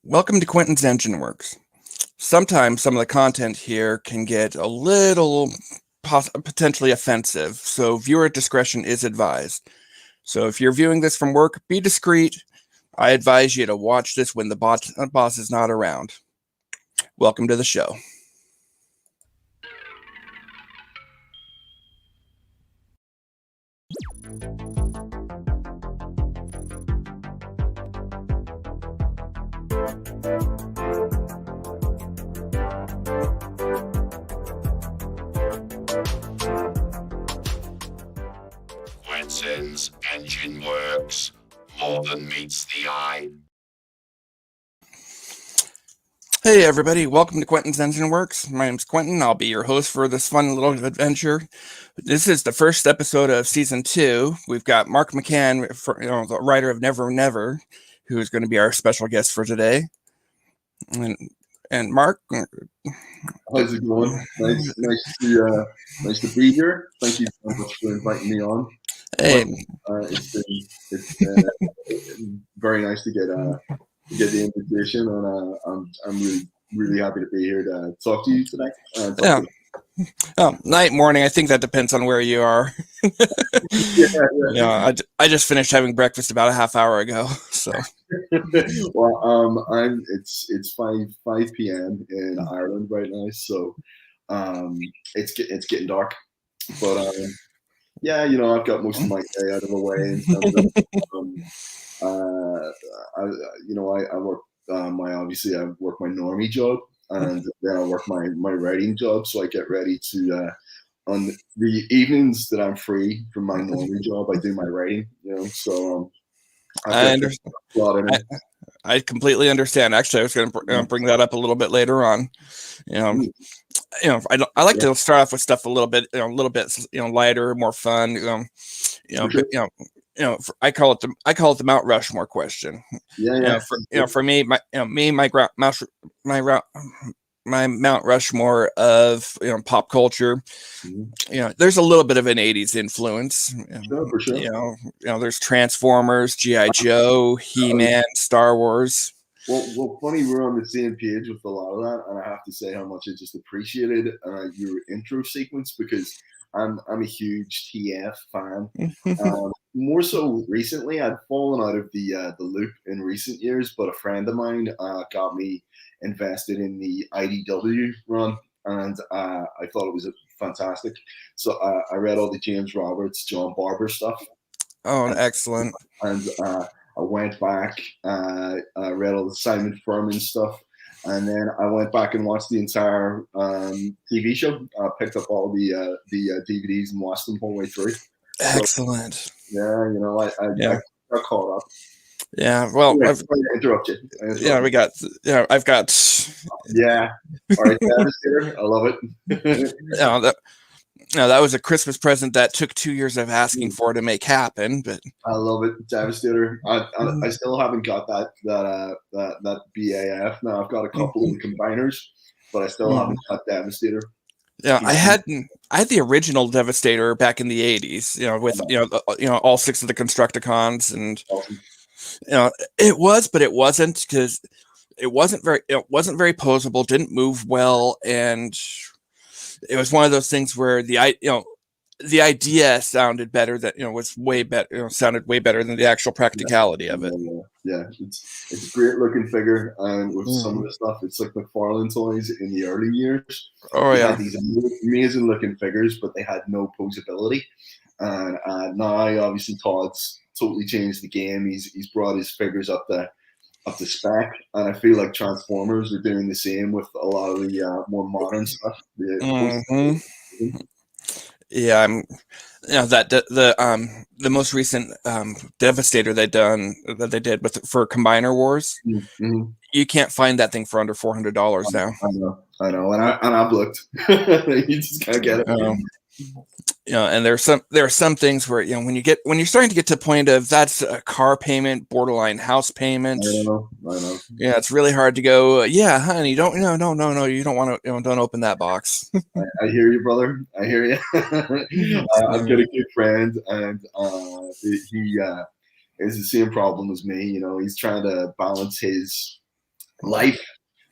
Welcome to Quentin's Enginewerks. Sometimes some of the content here can get a little potentially offensive, so viewer discretion is advised. So if you're viewing this from work, be discreet. I advise you to watch this when the boss is not around. Welcome to the show. Quentin's Enginewerks, more than meets the eye. Hey everybody, welcome to Quentin's Enginewerks. My name's Quentin. I'll be your host for this fun little adventure. This is the first episode of season 2. We've got Mark McCann, the writer of Never Never, who is going to be our special guest for today. And Mark, how's it going? Nice to be here. Thank you so much for inviting me on. Hey, it's very nice to get the invitation, and I'm really happy to be here to talk to you today. Night, morning. I think that depends on where you are. Yeah. I just finished having breakfast about a half hour ago. So. Well, it's 5 p.m. in Ireland right now, so it's getting dark. But yeah, I've got most of my day out of the way in terms of I work my normie job, and then I work my writing job. So I get ready to on the evenings that I'm free from my normie job, I do my writing. So I understand. I completely understand. Actually, I was going to bring that up a little bit later on. I like to start off with stuff a little bit lighter, more fun. I call it the Mount Rushmore question. For me, my Mount Rushmore of pop culture. There's a little bit of an 80s influence. For sure. There's Transformers, G.I. Joe, He-Man, Star Wars. Well, funny, we're on the same page with a lot of that, and I have to say how much I just appreciated your intro sequence, because I'm a huge TF fan. More so recently, I'd fallen out of the loop in recent years, but a friend of mine got me invested in the IDW run, and I thought it was fantastic. So I read all the James Roberts, John Barber stuff. Oh, excellent! And I went back, I read all the Simon Furman stuff, and then I went back and watched the entire TV show. I picked up all the DVDs and watched them the whole way through. Excellent. So, I got caught up. Yeah, well, I've interrupted. I've got. Yeah, all right, Devastator. I love it. That was a Christmas present that took 2 years of asking for to make happen. But I love it, Devastator. I still haven't got that BAF. Now I've got a couple of the combiners, but I still haven't got Devastator. Yeah, I had the original Devastator back in the 80s. With all 6 of the Constructicons, and awesome. It was, but it wasn't, because it wasn't very posable, didn't move well, and it was one of those things where the idea sounded better, was way better, sounded way better than the actual practicality of it. Yeah, it's a great looking figure, and with some of the stuff, it's like McFarlane toys in the early years. They had these amazing looking figures, but they had no posability. And now, obviously, Todd's totally changed the game. He's brought his figures up the spec, and I feel like Transformers are doing the same with a lot of the more modern stuff. Yeah, the most recent Devastator they did for Combiner Wars. You can't find that thing for under $400 now. I know, and I've looked. You just gotta get it. And there are some things where when you're starting to get to the point of that's a car payment, borderline house payment. I know. Yeah, it's really hard to go. Yeah, honey, no, you don't want to. Don't open that box. I hear you, brother. I hear you. I've got a good friend, and he has the same problem as me. He's trying to balance his life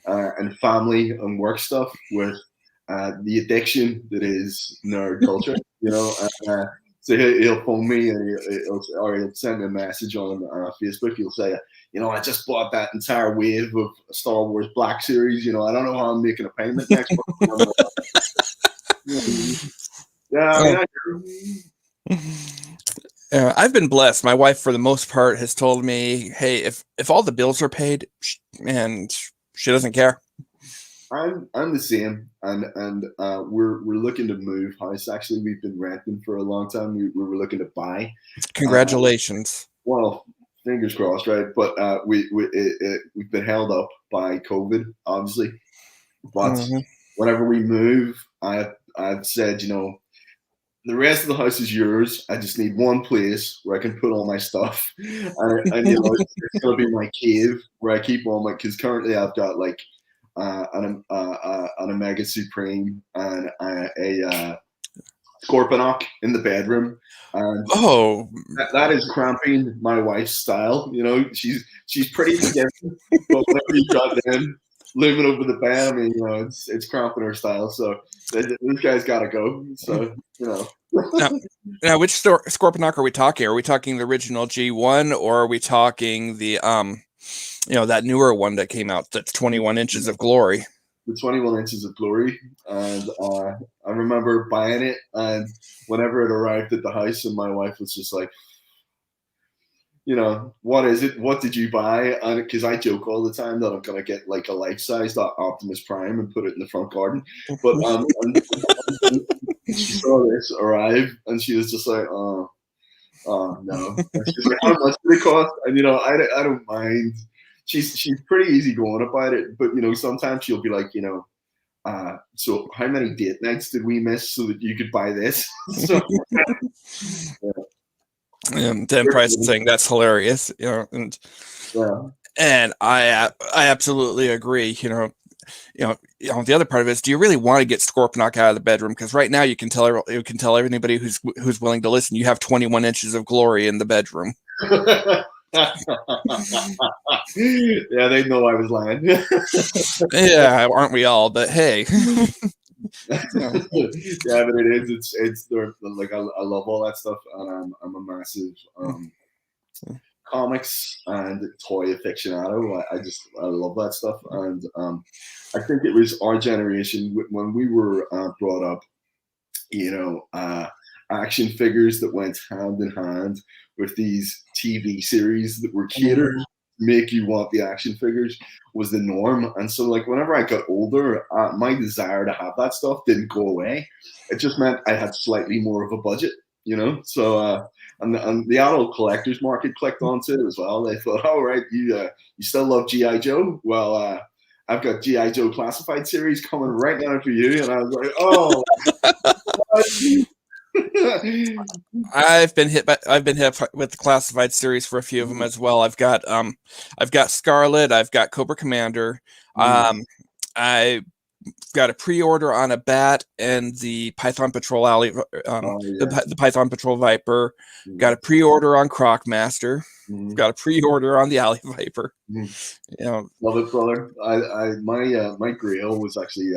and family and work stuff with the addiction that is nerd culture, you know. So he'll phone me and he'll send me a message on Facebook. He'll say, you know, I just bought that entire wave of Star Wars Black Series. You know, I don't know how I'm making a payment next month. Yeah, I mean, I've been blessed. My wife, for the most part, has told me, "Hey, if all the bills are paid, and she doesn't care." I'm the same, and we're looking to move house. Actually, we've been renting for a long time. We were looking to buy. Congratulations. Well, fingers crossed, right? But we've been held up by COVID, obviously. But whenever we move, I've said, you know, the rest of the house is yours. I just need one place where I can put all my stuff, and you know, it's gonna be my cave where I keep all my. Because currently I've got like an Omega Supreme and a Scorponok in the bedroom. And that is cramping my wife's style. You know, she's pretty forgiving, but whenever you got them living over the bed, I mean, you know, it's cramping her style. So this guy's got to go. So you know. Now, which Scorponok are we talking? Are we talking the original G1, or are we talking the you know, that newer one that came out that's 21 inches of glory? The 21 inches of glory, and I remember buying it, and whenever it arrived at the house, and my wife was just like, you know, what is it? What did you buy? And because I joke all the time that I'm gonna get like a life-size Optimus Prime and put it in the front garden, but she saw this arrive, and she was just like, oh no. And she's like, how much did it cost? And you know, I don't mind. She's pretty easygoing about it, but you know, sometimes she'll be like, you know, so how many date nights did we miss so that you could buy this? So, Dan Price is saying that's hilarious, you know, and I absolutely agree. You know, the other part of it is, do you really want to get Scorponok out of the bedroom? Because right now you can tell everybody who's willing to listen, you have 21 inches of glory in the bedroom. Yeah, they know I was lying. Yeah, aren't we all? But hey. Yeah, but it is. It's like I love all that stuff, and I'm a massive comics and toy aficionado. I love that stuff, and I think it was our generation when we were brought up. You know, action figures that went hand in hand with these TV series that were catered to make you want the action figures was the norm. And so, like, whenever I got older, my desire to have that stuff didn't go away. It just meant I had slightly more of a budget, you know? So, and the adult collectors market clicked onto it as well. They thought, oh, right, you still love G.I. Joe? Well, I've got G.I. Joe Classified series coming right now for you. And I was like, oh. I've been hit with the Classified series for a few of them as well. I've got Scarlet, I've got Cobra Commander, I got a pre-order on a Bat and the Python Patrol the Python Patrol Viper. Got a pre-order on Crocmaster. Got a pre-order on the Alley Viper. You know, love it, brother. My Grail was actually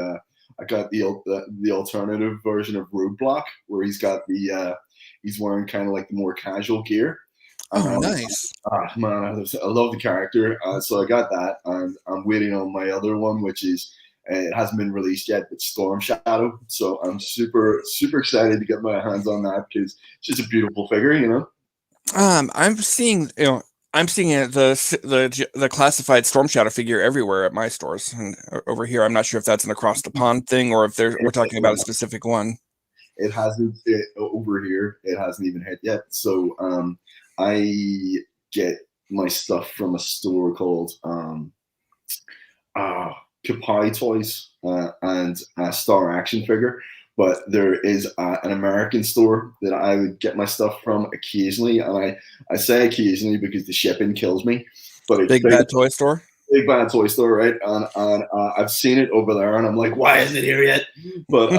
I got the alternative version of Roadblock, where he's got he's wearing kind of like the more casual gear. Oh, nice. Man, I love the character. So I got that, and I'm waiting on my other one, which is it hasn't been released yet. It's Storm Shadow. So I'm super excited to get my hands on that because it's just a beautiful figure, you know. I'm seeing the Classified Storm Shadow figure everywhere at my stores, and over here I'm not sure if that's an across the pond thing or if we're talking about a specific one. It hasn't over here. It hasn't even hit yet. So I get my stuff from a store called Kapai Toys and Star Action Figure. But there is an American store that I would get my stuff from occasionally, and I say occasionally because the shipping kills me. But it's Big Bad Toy Store. Big Bad Toy Store, right? And I've seen it over there, and I'm like, why isn't it here yet? But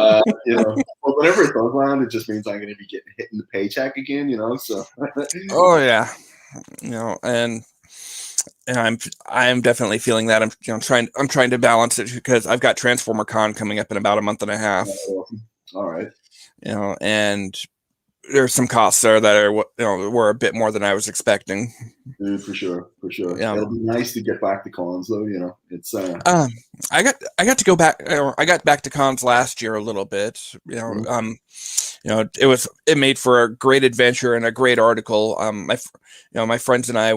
you know, well, whenever it does land, it just means I'm going to be hitting the paycheck again, you know. So. Oh yeah, you know, and And I'm definitely feeling that. I'm trying to balance it because I've got Transformer Con coming up in about a month and a half. All right. And there's some costs there that are were a bit more than I was expecting. For sure. Yeah. It'll be nice to get back to cons though. It's I got to go back. I got back to cons last year a little bit. It made for a great adventure and a great article. My friends and I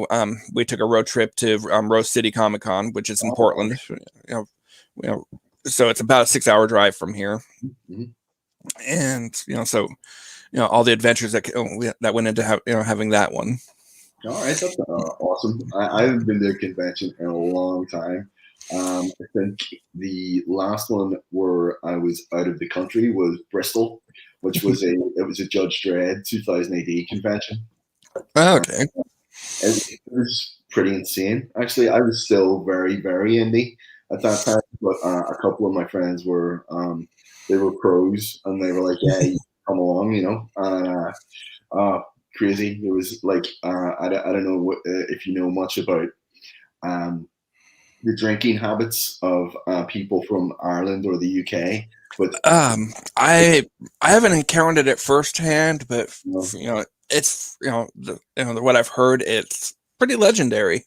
we took a road trip to Rose City Comic Con, which is in Portland. So it's about a 6-hour drive from here. And so all the adventures that went into having that one. All right, that's awesome. I haven't been to a convention in a long time. I think the last one where I was out of the country was Bristol, which was a Judge Dredd 2000 AD convention. Okay. It was pretty insane. Actually, I was still very, very indie at that time, but a couple of my friends were they were pros, and they were like, "Yeah, you come along," and crazy. It was like I don't know if you know much about the drinking habits of people from Ireland or the UK, but I haven't encountered it firsthand, but it's what I've heard, it's pretty legendary.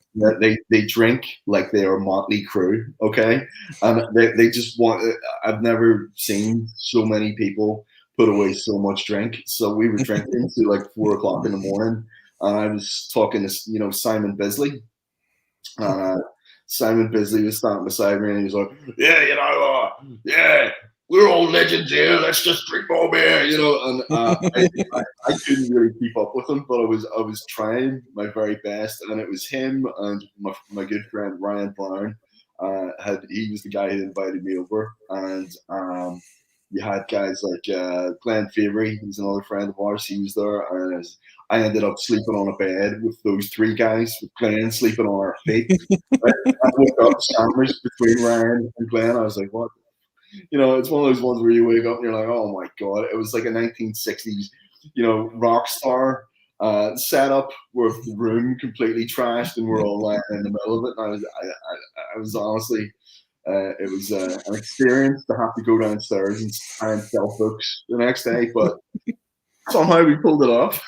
They drink like they are Motley Crue, okay, and they just want. I've never seen so many people put away so much drink. So we were drinking to like 4 o'clock in the morning, and I was talking to Simon Bisley. Simon Bisley was standing beside me, and he was like, "Yeah, yeah, we're all legends here. Let's just drink more beer," And I couldn't really keep up with him, but I was trying my very best, and it was him and my good friend Ryan Brown. He was the guy who invited me over, and you had guys like Glenn Favory, who's another friend of ours. He was there, and I ended up sleeping on a bed with those 3 guys, with Glenn sleeping on our feet. I woke up sandwiched between Ryan and Glenn. I was like, what? It's one of those ones where you wake up and you're like, oh my God. It was like a 1960s, rock star setup with the room completely trashed, and we're all lying in the middle of it. And I was honestly, it was an experience to have to go downstairs and try and sell books the next day, but somehow we pulled it off.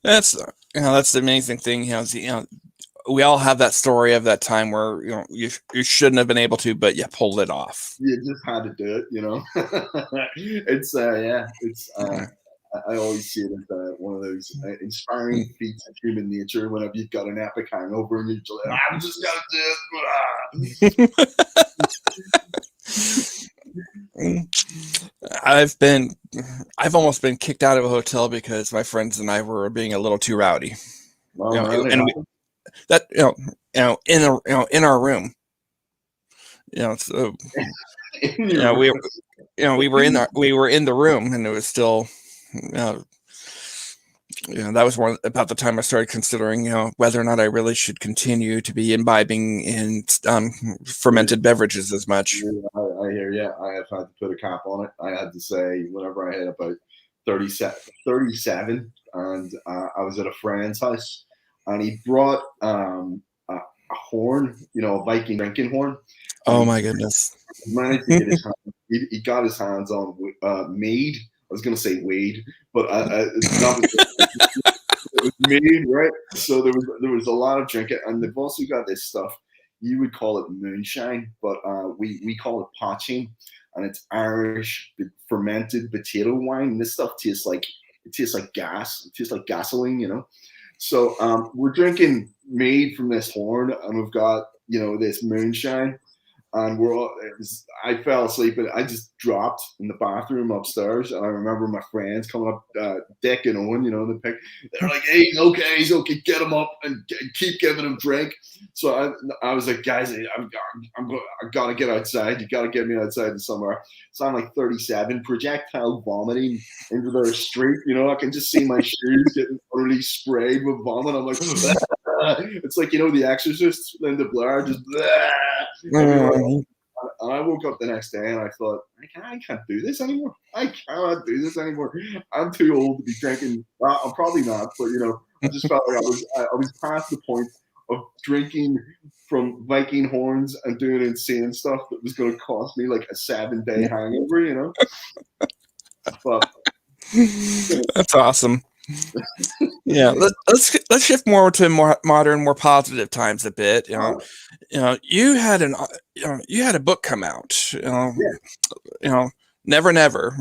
That's the amazing thing. We all have that story of that time where you shouldn't have been able to, but you pulled it off. You just had to do it. It's I always see it as one of those inspiring feats of human nature. Whenever you've got an epic hangover and you're just like, I'm just gonna do it. I've almost been kicked out of a hotel because my friends and I were being a little too rowdy. In our room. So we were in the room, and it was still that was about the time I started considering whether or not I really should continue to be imbibing in fermented beverages as much. I hear you. I have had to put a cap on it. I had to say whenever I hit about 37, and I was at a friend's house, and he brought a horn, a Viking drinking horn. Oh my goodness! He managed to get he got his hands on mead. I was going to say Wade, but it was mead, right? So there was a lot of drinking, and they've also got this stuff. You would call it moonshine, but we call it poaching, and it's Irish fermented potato wine. This stuff tastes like gas. It tastes like gasoline, So we're drinking mead from this horn, and we've got this moonshine. And I fell asleep, and I just dropped in the bathroom upstairs. And I remember my friends coming up, Dick and Owen, the pick. They're like, "Hey, he's okay, get him up and keep giving him drink." So I was like, "Guys, I gotta get outside. You gotta get me outside to somewhere." So I'm like 37, projectile vomiting into their street. I can just see my shoes getting utterly sprayed with vomit. I'm like, it's like The Exorcist, Linda Blair, just. And I woke up the next day and I thought, I can't do this anymore. I cannot do this anymore. I'm too old to be drinking. Well, I'm probably not, but I just felt like I was past the point of drinking from Viking horns and doing insane stuff that was going to cost me like a 7-day hangover. But That's awesome. Yeah, let's shift more to more modern, more positive times a bit. You had you had a book come out. Never Never.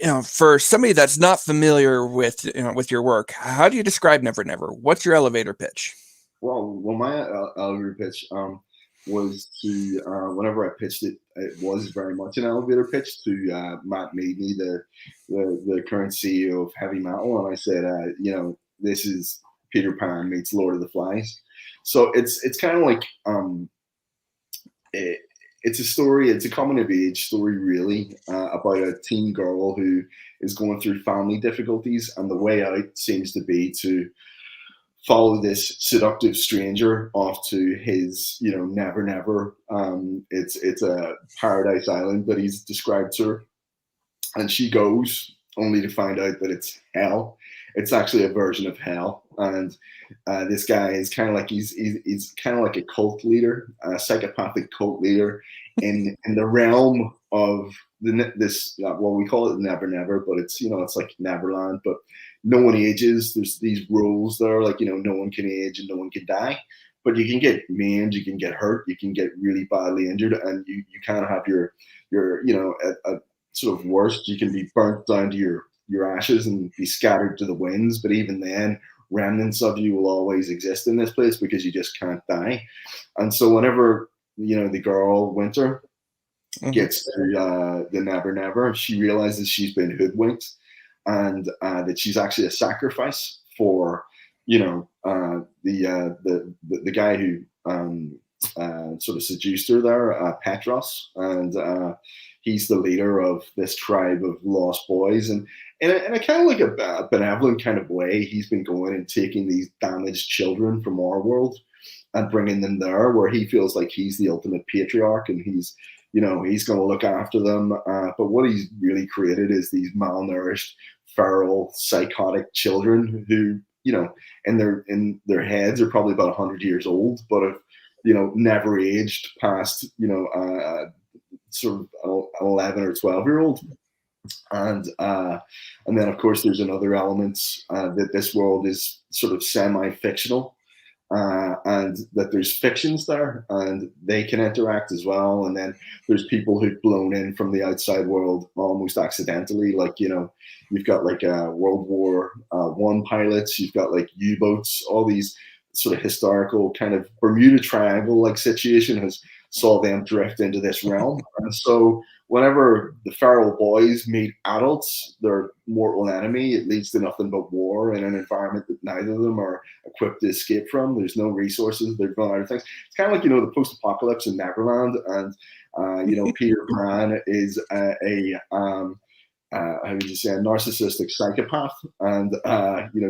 You know, for somebody that's not familiar with with your work, how do you describe Never Never? What's your elevator pitch? well, my elevator pitch was to whenever I pitched it, it was very much an elevator pitch to Matt Meadney, the current CEO of Heavy Metal, and I said, this is Peter Pan meets Lord of the Flies. So it's kind of like it's a story. It's a coming of age story, really, about a teen girl who is going through family difficulties, and the way out seems to be to follow this seductive stranger off to his, Never Never. It's a paradise island that he's described to her, and she goes only to find out that it's hell. It's actually a version of hell, and this guy is kind of like he's kind of like a cult leader, a psychopathic cult leader in the realm of this. Well, we call it Never Never, but it's it's like Neverland, but no one ages. There's these rules there, like no one can age and no one can die, but you can get maimed, you can get hurt, you can get really badly injured, and you kind of have your at sort of worst, you can be burnt down to your ashes and be scattered to the winds. But even then, remnants of you will always exist in this place because you just can't die. And so whenever the girl Winter gets to the Never Never, she realizes she's been hoodwinked, and that she's actually a sacrifice for the guy who sort of seduced her there, Petros, and he's the leader of this tribe of lost boys, and in a kind of like a benevolent kind of way, he's been going and taking these damaged children from our world and bringing them there, where he feels like he's the ultimate patriarch, and he's going to look after them. But what he's really created is these malnourished, feral, psychotic children who, in their heads are probably about 100 years old, but have, never aged past, sort of 11 or 12-year-old. And then of course there's another element that this world is sort of semi-fictional, and that there's fictions there and they can interact as well. And then there's people who've blown in from the outside world almost accidentally, like you've got like World War I pilots, you've got like U-boats, all these sort of historical kind of Bermuda Triangle like situation has saw them drift into this realm. And so whenever the feral boys meet adults, their mortal enemy, it leads to nothing but war in an environment that neither of them are equipped to escape from. There's no resources, they're going out of things. It's kind of like, the post-apocalypse in Neverland, and Peter Pan is how would you say, a narcissistic psychopath, and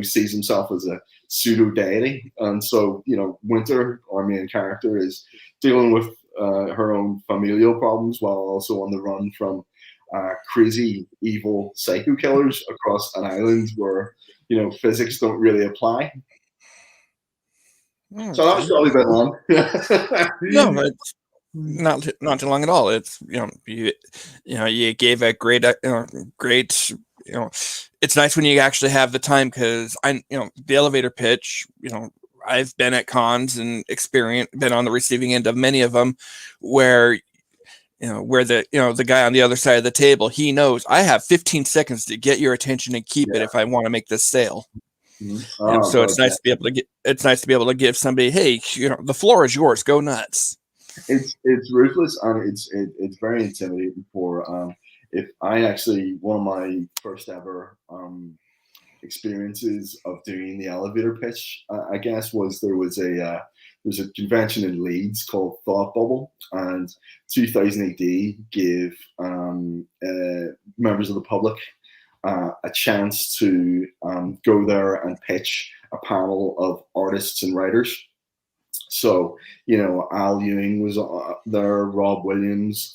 sees himself as a pseudo deity. And so Winter, our main character, is dealing with her own familial problems while also on the run from crazy evil psycho killers across an island where physics don't really apply. So that was probably a bit long. No, it's not too long at all. It's you gave a great great it's nice when you actually have the time, because the elevator pitch, I've been at cons and been on the receiving end of many of them, where the guy on the other side of the table, he knows I have 15 seconds to get your attention and keep it if I want to make this sale. And so it's nice to be able to give somebody, hey, the floor is yours, go nuts. It's ruthless, and it's very intimidating for if I actually, one of my first ever experiences of doing the elevator pitch, I guess, was there's a convention in Leeds called Thought Bubble, and 2000 AD gave members of the public a chance to go there and pitch a panel of artists and writers. So, Al Ewing was there, Rob Williams,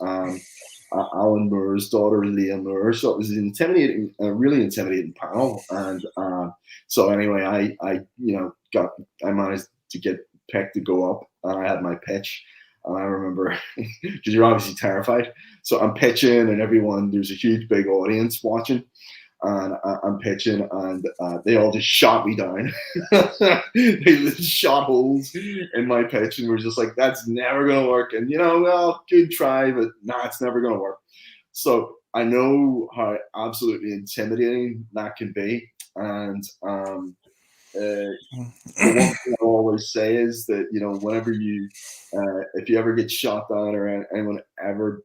Alan Moore's daughter, Leah Moore. So it was an intimidating, really intimidating panel. And so anyway, I managed to get picked to go up, and I had my pitch. And I remember, because you're obviously terrified. So I'm pitching, and there's a huge, big audience watching. And I'm pitching, and they all just shot me down. They just shot holes in my pitch, and we're just like, that's never going to work. And, well, good try, but nah, it's never going to work. So I know how absolutely intimidating that can be. And the one thing I always say is that, whenever if you ever get shot down, or anyone ever,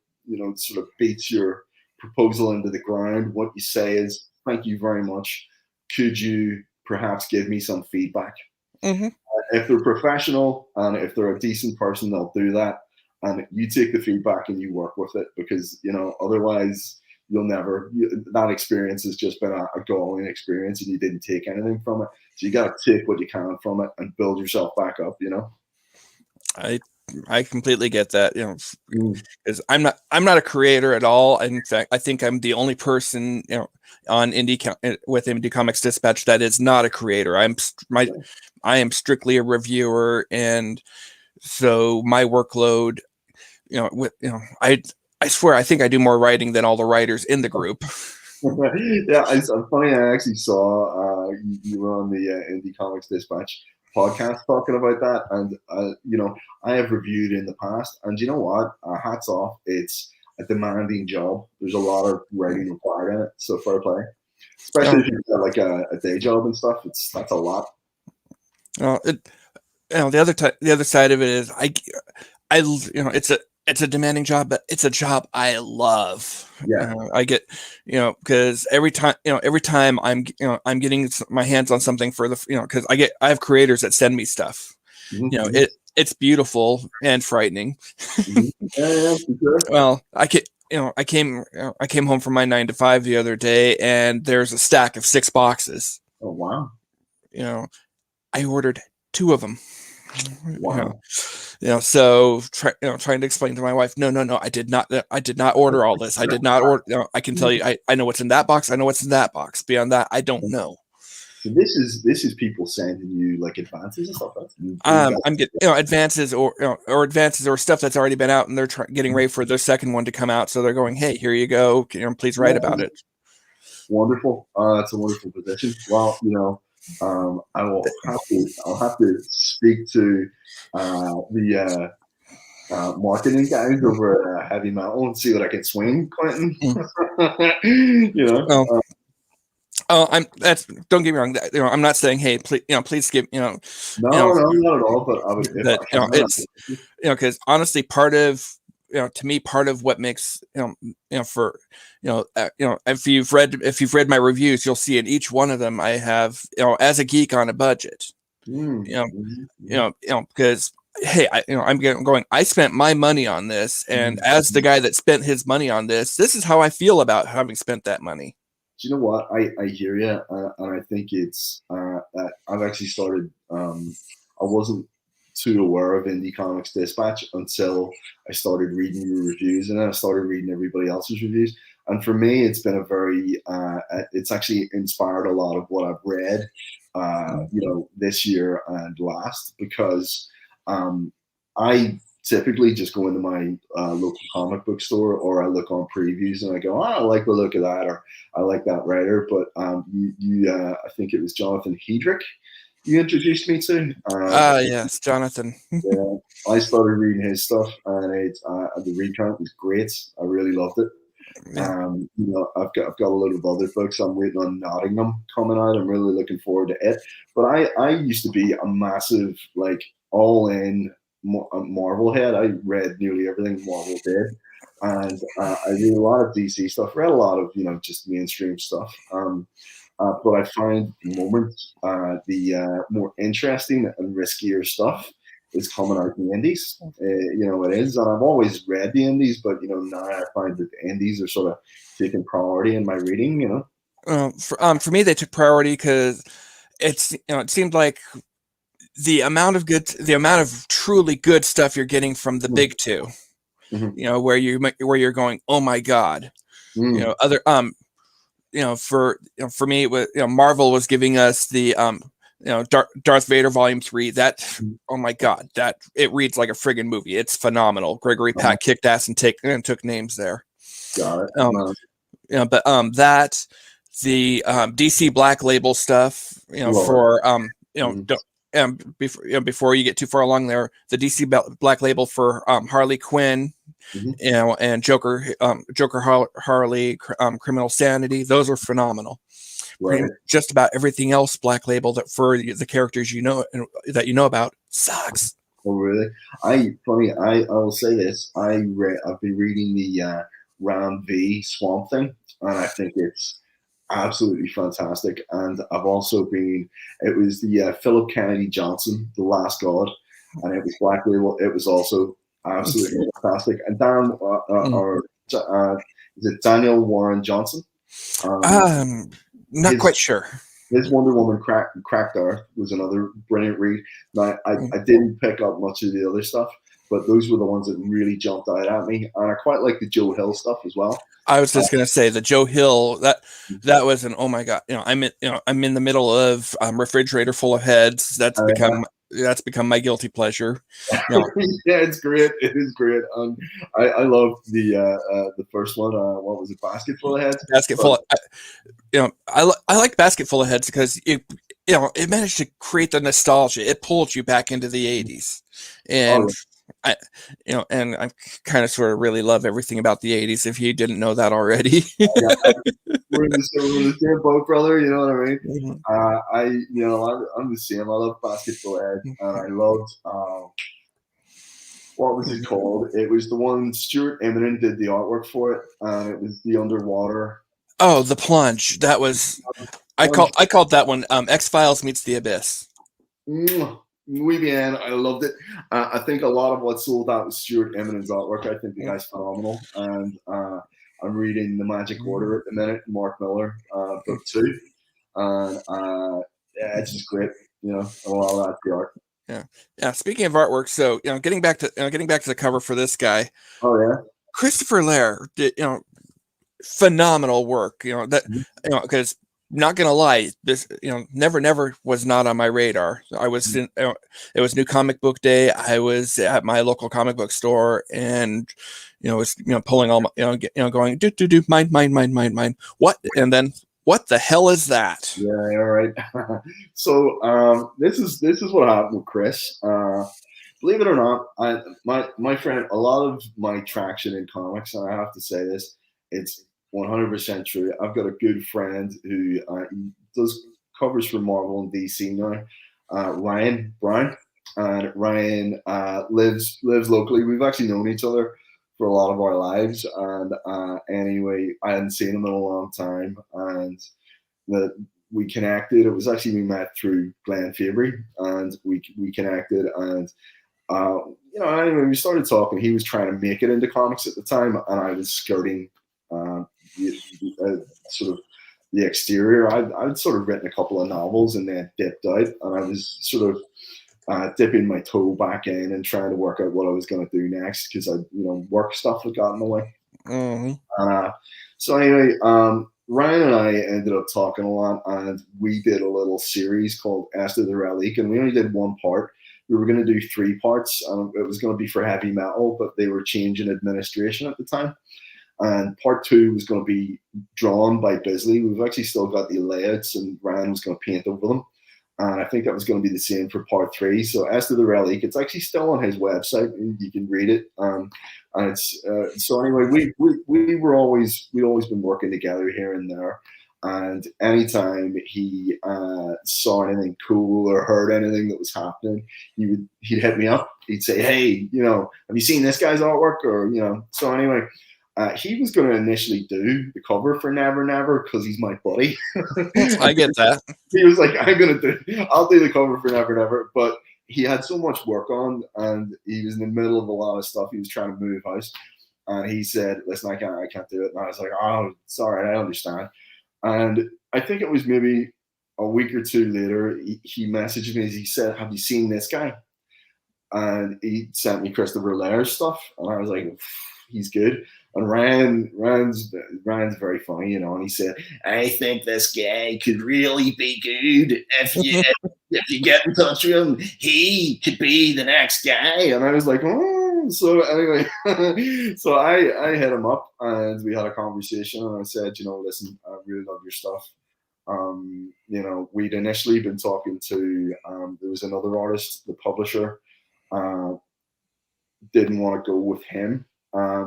sort of beats your proposal into the ground, what you say is, thank you very much. Could you perhaps give me some feedback? Mm-hmm. If they're professional and if they're a decent person, they'll do that. And you take the feedback and you work with it, because, otherwise you'll never, that experience has just been a galling experience, and you didn't take anything from it. So you got to take what you can from it and build yourself back up, I completely get that, because I'm not a creator at all. In fact, I think I'm the only person, on with Indie Comics Dispatch that is not a creator. I am strictly a reviewer, and so my workload, I swear I think I do more writing than all the writers in the group. Yeah, it's funny. I actually saw you were on the Indie Comics Dispatch podcast talking about that, and I have reviewed in the past, and you know what? Hats off. It's a demanding job. There's a lot of writing required in it, so fair play. Especially if you've got like a day job and stuff. That's a lot. The other side of it is it's a demanding job, but it's a job I love. Yeah. I get, because every time I'm getting my hands on something for the, because I have creators that send me stuff. Mm-hmm. It's beautiful and frightening. Mm-hmm. Yeah, for sure. Well, I came home from my 9 to 5 the other day, and there's a stack of 6 boxes. Oh wow. I ordered 2 of them. Wow. So trying to explain to my wife, no, I did not order all this. I did not order. I can tell you, I know what's in that box. I know what's in that box. Beyond that, I don't know. So this is people sending you like advances and stuff. I'm getting advances or advances or stuff that's already been out, and they're getting ready for their second one to come out. So they're going, hey, here you go. Please write about it. Wonderful. It's a wonderful position. Well, I'll have to speak to the marketing guys over at Heavy Metal and see what I can swing, Quentin. Don't get me wrong. I'm not saying, hey, please give No, not at all. But I would, because honestly, part of to me, part of what makes if you've read my reviews, you'll see in each one of them I have as a geek on a budget. Because hey, I'm going. I spent my money on this, and as the guy that spent his money on this is how I feel about having spent that money. Do you know what? I hear you, and I think it's I've actually started. I wasn't too aware of Indie Comics Dispatch until I started reading your reviews, and then I started reading everybody else's reviews. And for me, it's been a very it's actually inspired a lot of what I've read, this year and last, because I typically just go into my local comic book store, or I look on previews and I go, I like the look of that, or I like that writer. But I think it was Jonathan Hedrick you introduced me to. Yes, Jonathan. Yeah, I started reading his stuff, and the read count was great. I really loved it. Yeah. I've got a load of other books I'm waiting on Nottingham coming out. I'm really looking forward to it. But I used to be a massive all in Marvel head. I read nearly everything Marvel did, and I read a lot of DC stuff. Read a lot of just mainstream stuff. But I find moments the more interesting and riskier stuff is coming out in the indies. It is, and I've always read the indies, but now I find that the indies are sort of taking priority in my reading. For me, they took priority because it seemed like the amount of truly good stuff you're getting from the big two, where you're going, oh my god, other for me it was, Marvel was giving us the Darth Vader Volume 3. That, oh my god, that it reads like a friggin' movie. It's phenomenal. Gregory Peck kicked ass and took names there. Got it. But that the DC Black Label stuff, for before you get too far along there, the DC Black Label for Harley Quinn, and Joker, Harley, Criminal Sanity. Those are phenomenal. Right. Just about everything else Black Label that for the characters that you know about sucks. Oh really? I will say this. I've been reading the Ram V Swamp Thing, and I think it's absolutely fantastic. And I've also it was the Philip Kennedy Johnson, The Last God, and it was Black Label. It was also absolutely fantastic. And is it Daniel Warren Johnson? Not quite sure. His Wonder Woman Cracked Earth was another brilliant read. Now, I didn't pick up much of the other stuff, but those were the ones that really jumped out at me. And I quite like the Joe Hill stuff as well. I was just gonna say the Joe Hill, that was an, oh my god, I'm in the middle of Refrigerator Full of Heads. That's become my guilty pleasure. Yeah, it's great. It is great. I love the first one. What was it? Basket Full of Heads. I like Basket Full of Heads because it managed to create the nostalgia. It pulled you back into the 80s, and I kind of sort of really love everything about the 80s. If you didn't know that already. We're in the same boat, brother. You know what I mean? I'm the same. I love Basket Full of Heads, and I loved what was it called? It was the one Stuart Eminem did the artwork for it, and it was the underwater. Oh, The Plunge. That was I called that one X-Files meets the Abyss. Muy bien. I loved it. I think a lot of what sold out was Stuart Eminem's artwork. I think the guy's phenomenal, and I'm reading The Magic Order at the minute, Mark Miller, book 2, and it's just great. A lot of that the art. Yeah. Speaking of artwork, so getting back to the cover for this guy. Oh yeah. Christopher Lair did phenomenal work. Because not gonna lie, this Never was not on my radar. I was it was New Comic Book Day. I was at my local comic book store, and was pulling all my going do mine. What? And then what the hell is that? Yeah, all right. So this is what happened with Chris. Believe it or not, my friend, a lot of my traction in comics, and I have to say this, it's 100% true. I've got a good friend who does covers for Marvel and DC now, Ryan Brown, and Ryan lives locally. We've actually known each other for a lot of our lives, and anyway, I hadn't seen him in a long time, and we connected. It was actually we met through Glenn Fabry, and we connected, and anyway, we started talking. He was trying to make it into comics at the time, and I was skirting sort of the exterior. I'd sort of written a couple of novels and then dipped out, and I was sort of dipping my toe back in and trying to work out what I was going to do next, because work stuff had gotten away. So anyway, Ryan and I ended up talking a lot, and we did a little series called Esther the Relic, and we only did one part. We were going to do 3 parts. It was going to be for heavy metal, but they were changing administration at the time. And part 2 was going to be drawn by Bisley. We've actually still got the layouts, and Ryan was going to paint over them. And I think that was going to be the same for part 3. So Esther the Relic, it's actually still on his website. You can read it. And it's so anyway, we'd always been working together here and there. And anytime he saw anything cool or heard anything that was happening, he'd hit me up. He'd say, "Hey, have you seen this guy's artwork?" Or So anyway. He was going to initially do the cover for Never Never because he's my buddy. I get that. He was like, I'll do the cover for Never Never. But he had so much work on, and he was in the middle of a lot of stuff. He was trying to move house. And he said, "Listen, I can't do it." And I was like, "Oh, sorry, I understand." And I think it was maybe a week or two later, he messaged me. He said, "Have you seen this guy?" And he sent me Christopher Lair's stuff, and I was like, "He's good." And Ryan's very funny, you know. And he said, "I think this guy could really be good if you get in touch with him. He could be the next guy." And I was like, "Oh." So anyway, so I hit him up, and we had a conversation. And I said, "You know, listen, I really love your stuff." You know, we'd initially been talking to there was another artist, the publisher. Didn't want to go with him,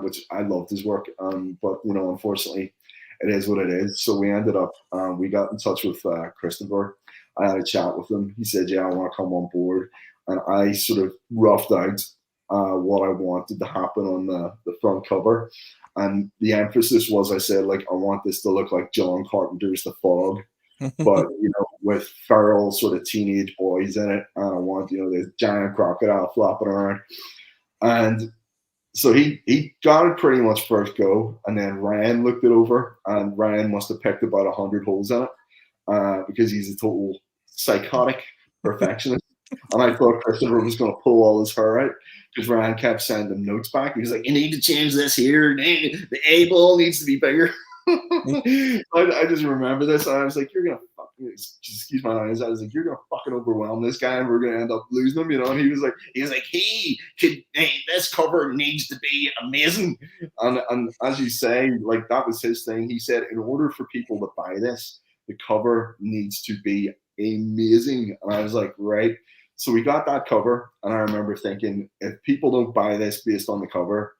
which I loved his work, but you know, unfortunately, it is what it is. So we ended up, we got in touch with Christopher. I had a chat with him. He said, "Yeah, I want to come on board," and I sort of roughed out what I wanted to happen on the front cover, and the emphasis was, I said, like, I want this to look like John Carpenter's The Fog, but you know, with feral sort of teenage boys in it. And I want, you know, this giant crocodile flopping around. And so he got it pretty much first go, and then Ryan looked it over, and Ryan must have picked about 100 holes in it because he's a total psychotic perfectionist. And I thought Christopher was going to pull all his hair out because Ryan kept sending him notes back. He was like, "You need to change this here. The A ball needs to be bigger." I just remember this, and I was like, "You're gonna fucking excuse my language." I was like, "You're gonna fucking overwhelm this guy, and we're gonna end up losing him," you know. And he was like, "He could. Hey, this cover needs to be amazing." And as you say, like, that was his thing. He said, in order for people to buy this, the cover needs to be amazing. And I was like, right. So we got that cover, and I remember thinking, if people don't buy this based on the cover,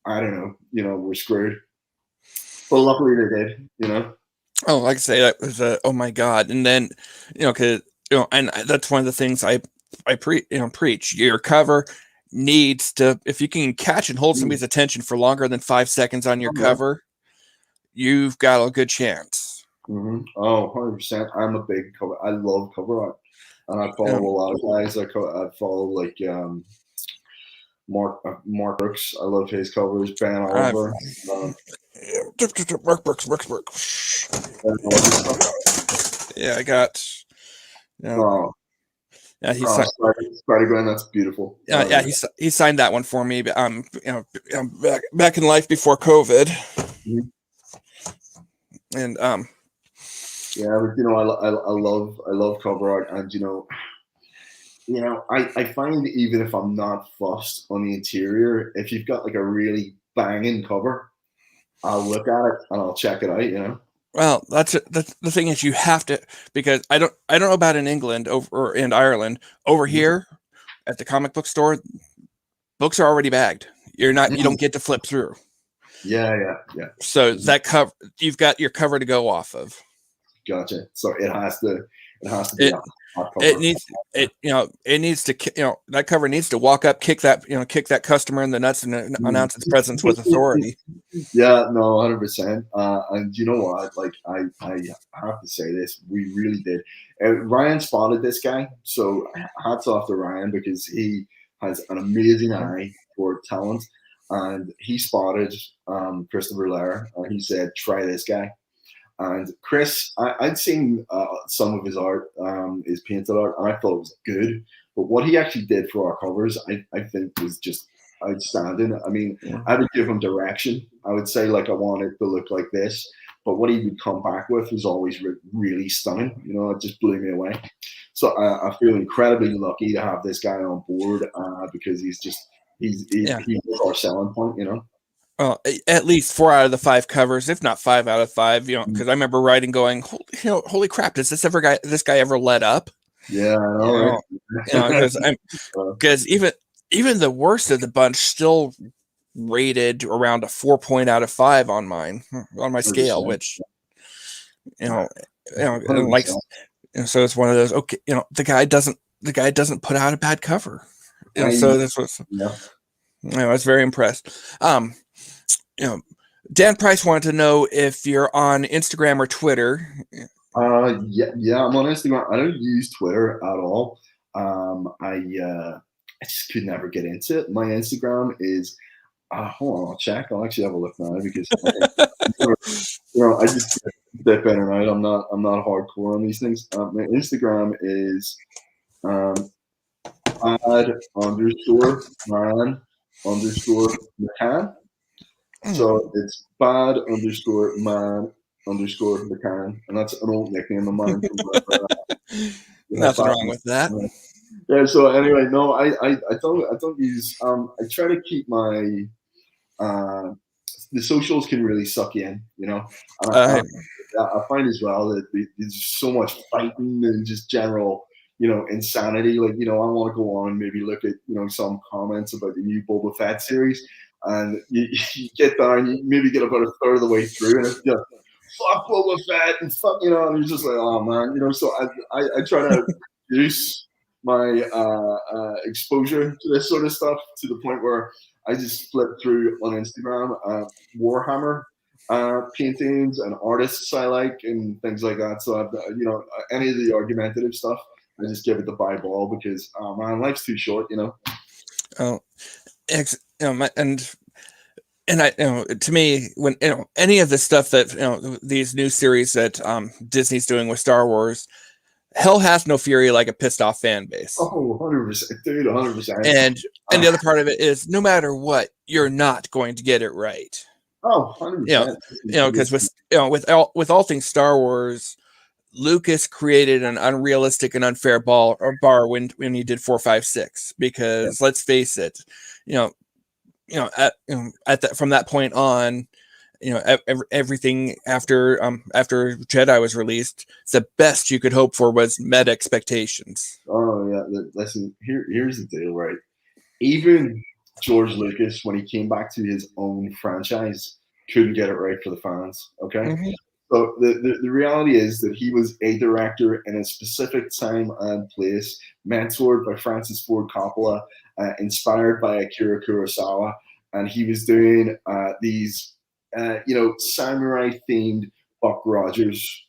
I don't know, you know, we're screwed. But luckily they did, you know. Oh, like I say, that was oh my god. And then, you know, because, you know, and that's one of the things I preach. Your cover needs to, if you can catch and hold somebody's attention for longer than 5 seconds on your cover, you've got a good chance. Mm-hmm. Oh, 100%. I'm a big cover. I love cover art, and I follow a lot of guys. I follow like Mark Brooks. I love his covers. Ben Oliver. Mark Brooks. Yeah, I got. You know, yeah, he signed. Spider-Gwen, that's beautiful. Yeah, he signed that one for me. You know, back in life before COVID, and yeah, but you know, I love cover art, and you know, I find even if I'm not fussed on the interior, if you've got like a really banging cover, I'll look at it and I'll check it out, you know. Well, that's the thing is, you have to, because I don't know about in England or in Ireland. Over here at the comic book store, books are already bagged. You don't get to flip through. Yeah. So that cover, you've got your cover to go off of. Gotcha. So it has to be it needs to, you know, that cover needs to walk up, kick that customer in the nuts and announce its presence with authority. Yeah, no, 100%. And you know what? Like, I have to say this, we really did. Ryan spotted this guy, so hats off to Ryan, because he has an amazing eye for talent, and he spotted Christopher Lair, and he said, "Try this guy." And Chris, I'd seen some of his art, his painted art, and I thought it was good. But what he actually did for our covers, I think was just outstanding. I mean, I would give him direction. I would say, like, I want it to look like this. But what he would come back with was always really stunning. You know, it just blew me away. So I feel incredibly lucky to have this guy on board because he's our selling point, you know. Well, at least 4 out of the 5 covers, if not 5 out of 5, you know, because I remember writing, going, holy crap, does this guy ever let up? Yeah, I know, right? Because even the worst of the bunch still rated around a 4 out of 5 on my scale, which, like, so it's one of those, okay, you know, the guy doesn't put out a bad cover, you know, so this was, I was very impressed. You know, Dan Price wanted to know if you're on Instagram or Twitter. Yeah, I'm on Instagram. I don't use Twitter at all. I just could never get into it. My Instagram is hold on, I'll check. I'll actually have a look now, because you know, I just dip in and out. I'm not hardcore on these things. My Instagram is bad_man_McCann. So it's bad_man_McCann, and that's an old nickname of mine. Nothing wrong with that. Yeah. So anyway, no, I don't use. I try to keep my the socials can really suck you in, you know. I find as well that there's so much fighting and just general, insanity. Like, I want to go on and maybe look at, some comments about the new Boba Fett series, and you get down, you maybe get about a third of the way through, and it's just fuck Boba Fett and fuck, and you're just like, oh man, So I try to reduce my exposure to this sort of stuff to the point where I just flip through on Instagram Warhammer paintings and artists I like and things like that. So any of the argumentative stuff, I just give it the ball because man, life's too short, Oh, and I, to me, when any of the stuff that these new series that Disney's doing with Star Wars, hell has no fury like a pissed off fan base. Oh, 100%, dude, 100%. And the other part of it is, no matter what, you're not going to get it right. Oh, 100%. Because with all things Star Wars, Lucas created an unrealistic and unfair bar when he did 4, 5, 6. Because let's face it, from that point on, everything after Jedi was released, the best you could hope for was met expectations. Oh yeah, listen. Here's the deal, right? Even George Lucas, when he came back to his own franchise, couldn't get it right for the fans. Okay, Mm-hmm. So the reality is that he was a director in a specific time and place, mentored by Francis Ford Coppola, inspired by Akira Kurosawa, and he was doing these samurai-themed Buck Rogers,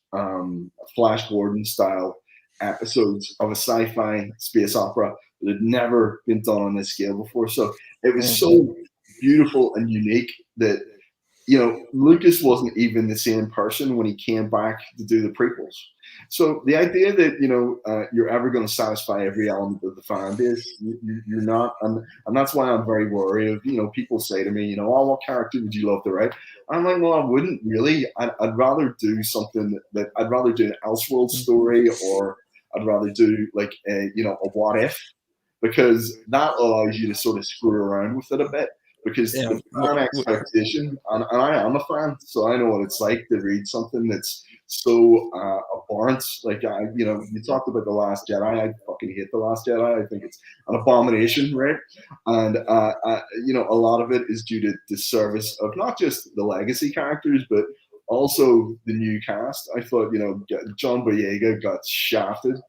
Flash Gordon style episodes of a sci-fi space opera that had never been done on this scale before. So it was so beautiful and unique that Lucas wasn't even the same person when he came back to do the prequels. So the idea that you're ever going to satisfy every element of the fan base, you're not, and that's why I'm very wary of people say to me, oh, what character would you love to write? I'm like, well, I wouldn't really. I'd rather do something that I'd rather do an Elseworld story, or I'd rather do like a what if, because that allows you to sort of screw around with it a bit. Because the fan expectation, and I am a fan, so I know what it's like to read something that's so abhorrent. Like, you talked about The Last Jedi. I fucking hate The Last Jedi. I think it's an abomination, right? And, a lot of it is due to disservice of not just the legacy characters, but also the new cast. I thought, John Boyega got shafted.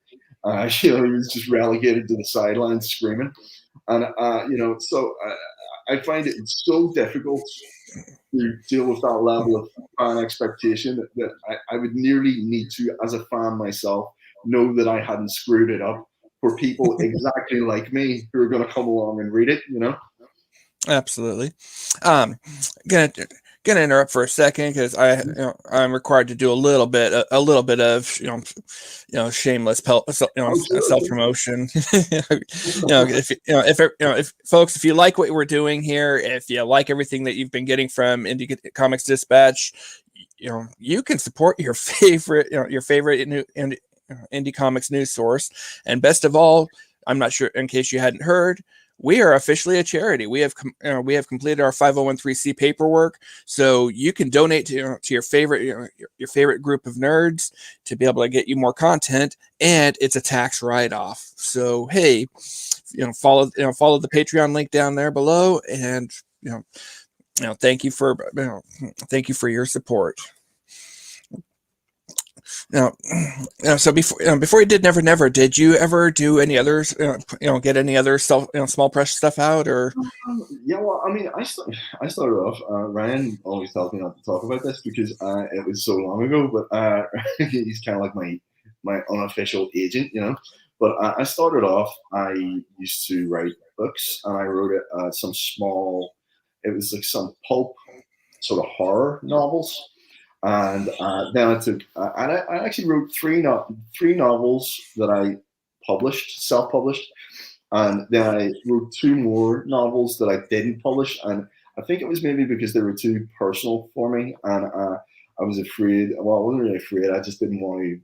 He was just relegated to the sidelines screaming. And, so I find it so difficult to deal with that level of fan expectation that I would nearly need to, as a fan myself, know that I hadn't screwed it up for people exactly like me who are going to come along and read it, Absolutely. Gonna interrupt for a second because I'm required to do a little bit of shameless self promotion. If folks, if you like what we're doing here, if you like everything that you've been getting from Indie Comics Dispatch, you can support your favorite new Indie Comics news source. And best of all, I'm not sure, in case you hadn't heard, we are officially a charity. We have completed our 501(c)(3) paperwork, so you can donate to your favorite your favorite group of nerds to be able to get you more content, and it's a tax write-off. So hey, follow the Patreon link down there below, and thank you for your support. So before you did Never Never, did you ever do any others? Get any other small press stuff out, or? Yeah, well, I mean, I started off. Ryan always tells me not to talk about this because it was so long ago. But he's kind of like my unofficial agent, But I started off. I used to write books, and I wrote some small. It was like some pulp, sort of horror novels. And then I took, and I actually wrote three novels that I published, self-published, and then I wrote two more novels that I didn't publish, and I think it was maybe because they were too personal for me, and I was afraid. Well, I wasn't really afraid. I just didn't want to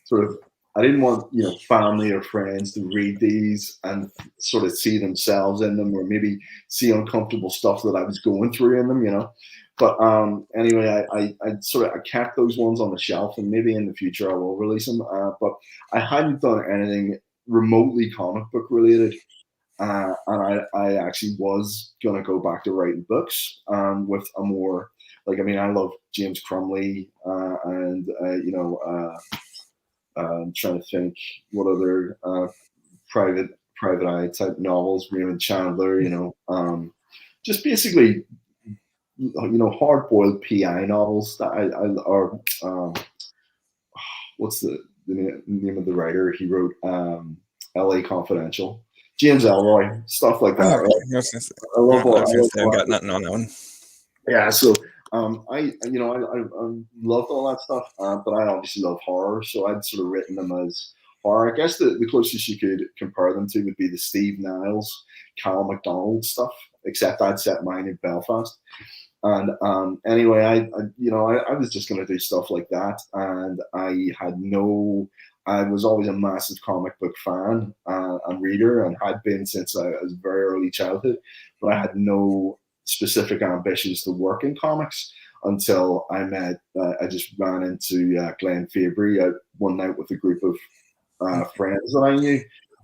sort of. I didn't want family or friends to read these and sort of see themselves in them, or maybe see uncomfortable stuff that I was going through in them. But anyway, I kept those ones on the shelf, and maybe in the future I will release them. But I hadn't done anything remotely comic book related, and I actually was gonna go back to writing books with a more like, I mean, I love James Crumley, and I'm trying to think what other private eye type novels, Raymond Chandler, just basically hard boiled PI novels that I or what's the name of the writer? He wrote L.A. Confidential, James Elroy, stuff like that. Oh, Right? I love all. I've got nothing on that one. Yeah, so I loved all that stuff, but I obviously love horror, so I'd sort of written them as horror. I guess the closest you could compare them to would be the Steve Niles, Cal McDonald stuff, except I'd set mine in Belfast. And anyway, I was just going to do stuff like that, and I was always a massive comic book fan and reader, and had been since I was very early childhood, but I had no specific ambitions to work in comics until I just ran into Glenn Fabry one night with a group of friends that I knew,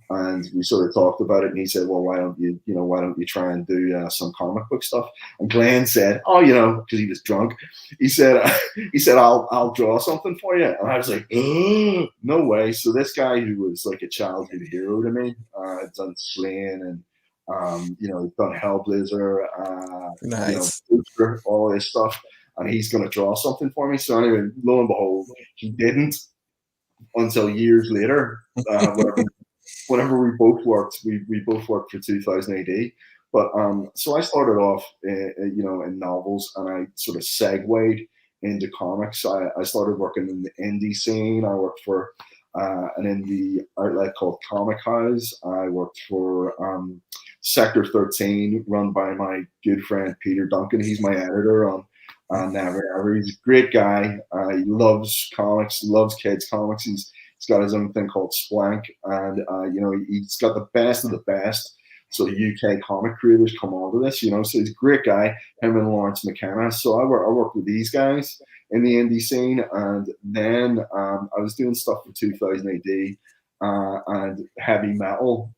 and we sort of talked about it, and he said, well, why don't you try and do some comic book stuff? And Glenn said, oh, because he was drunk, he said I'll draw something for you. And I was like, oh, no way. So this guy, who was like a childhood hero to me, had done Slain and done Hellblazer, Nice. all this stuff, and he's going to draw something for me. So anyway, lo and behold, he didn't until years later. Whenever we both worked for 2000 AD. But so I started off, in novels, and I sort of segued into comics. I started working in the indie scene. I worked for an indie outlet called Comic House. I worked for Sector 13, run by my good friend Peter Duncan. He's my editor on Never Ever. He's a great guy. He loves comics, loves kids comics. He's got his own thing called Splank, and he's got the best of the best. So the UK comic creators come onto this, so he's a great guy. Him and Lawrence McCann. So I work with these guys in the indie scene, and then I was doing stuff for 2000 AD, and heavy metal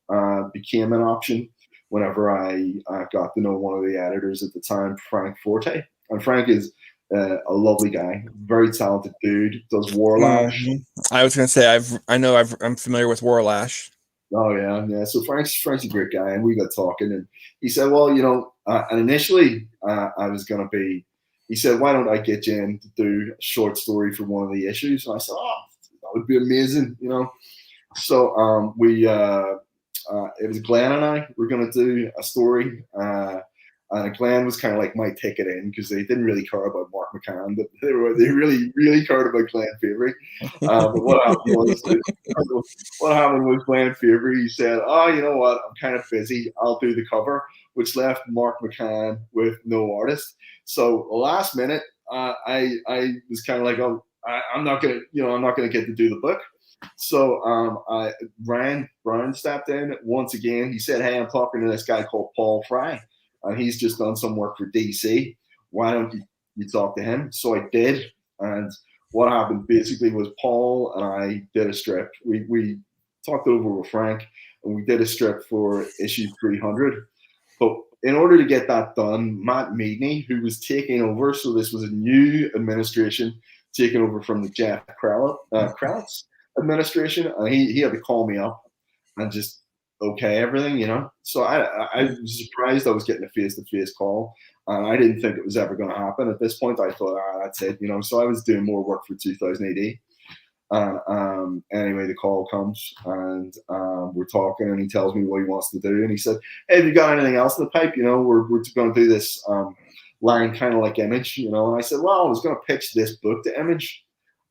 became an option whenever I got to know one of the editors at the time, Frank Forte. And Frank is a lovely guy, very talented dude, does Warlash. I was going to say, I'm familiar with Warlash. Oh yeah. So Frank's a great guy, and we got talking, and he said, well, and initially I was going to be, he said, why don't I get you in to do a short story for one of the issues? And I said, oh, that would be amazing, So it was Glenn and I were going to do a story, and Glenn was kind of like my ticket in, because they didn't really care about Mark McCann, but they really, really cared about Glenn Fabry. But what happened was Glenn Fabry, he said, oh, you know what, I'm kind of busy, I'll do the cover, which left Mark McCann with no artist. So last minute, I was kind of like, oh, I'm not gonna get to do the book. So Ryan Brown stepped in once again. He said, hey, I'm talking to this guy called Paul Fry, and he's just done some work for DC. Why don't you talk to him? So I did, and what happened basically was Paul and I did a strip. We talked over with Frank, and we did a strip for issue 300. But in order to get that done, Matt Meadney, who was taking over, so this was a new administration taking over from the Jeff Kralitz administration, and he had to call me up and just okay everything, So I was surprised I was getting a face-to-face call, and I didn't think it was ever going to happen. At this point, I thought, that's it, So I was doing more work for 2000 AD. Anyway, the call comes, and we're talking, and he tells me what he wants to do, and he said, hey, have you got anything else in the pipe? We're going to do this line kind of like Image, you know. And I said, well, I was going to pitch this book to Image.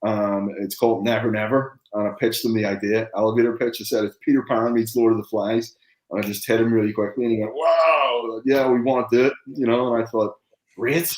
It's called Never Never. And I pitched him the idea, elevator pitch. I said, it's Peter Pan meets Lord of the Flies. And I just hit him really quickly. And he went, wow, yeah, we want to do it, you know. And I thought, great.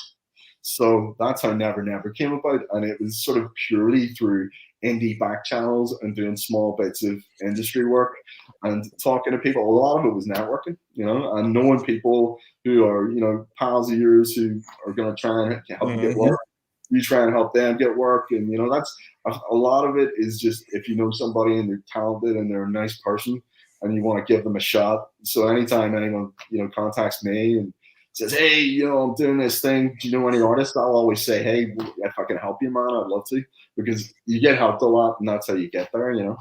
So that's how Never Never came about. And it was sort of purely through indie back channels and doing small bits of industry work and talking to people. A lot of it was networking, you know, and knowing people who are, you know, pals of yours who are going to try and help you get work. You try and help them get work. And, you know, that's a lot of it is just if you know somebody and they're talented and they're a nice person and you want to give them a shot. So anytime anyone, you know, contacts me and says, hey, you know, I'm doing this thing, do you know any artists? I'll always say, hey, if I can help you, man, I'd love to, because you get helped a lot and that's how you get there, you know.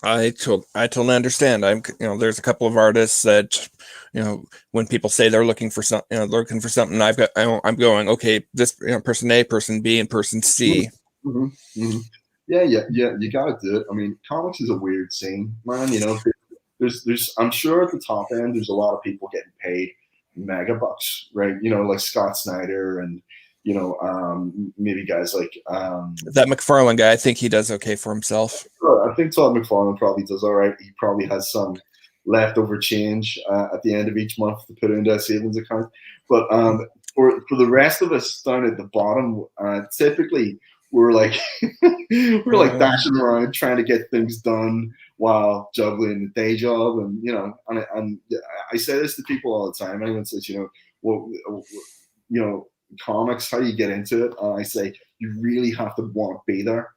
I totally understand. There's a couple of artists that, you know, when people say they're looking for something, I'm going, okay, this, you know, person A, person B, and person C. Yeah, you gotta do it. I mean, comics is a weird scene, man. You know, there's I'm sure at the top end there's a lot of people getting paid mega bucks, right? You know, like Scott Snyder and, you know, maybe guys like that McFarlane guy. I think he does okay for himself. I think Todd McFarlane probably does all right. He probably has some leftover change at the end of each month to put into a savings account. But for the rest of us down at the bottom, typically we're like dashing around trying to get things done while juggling the day job, and you know, and I say this to people all the time. Anyone says, you know, well, you know, comics, how do you get into it? And I say, you really have to want to be there.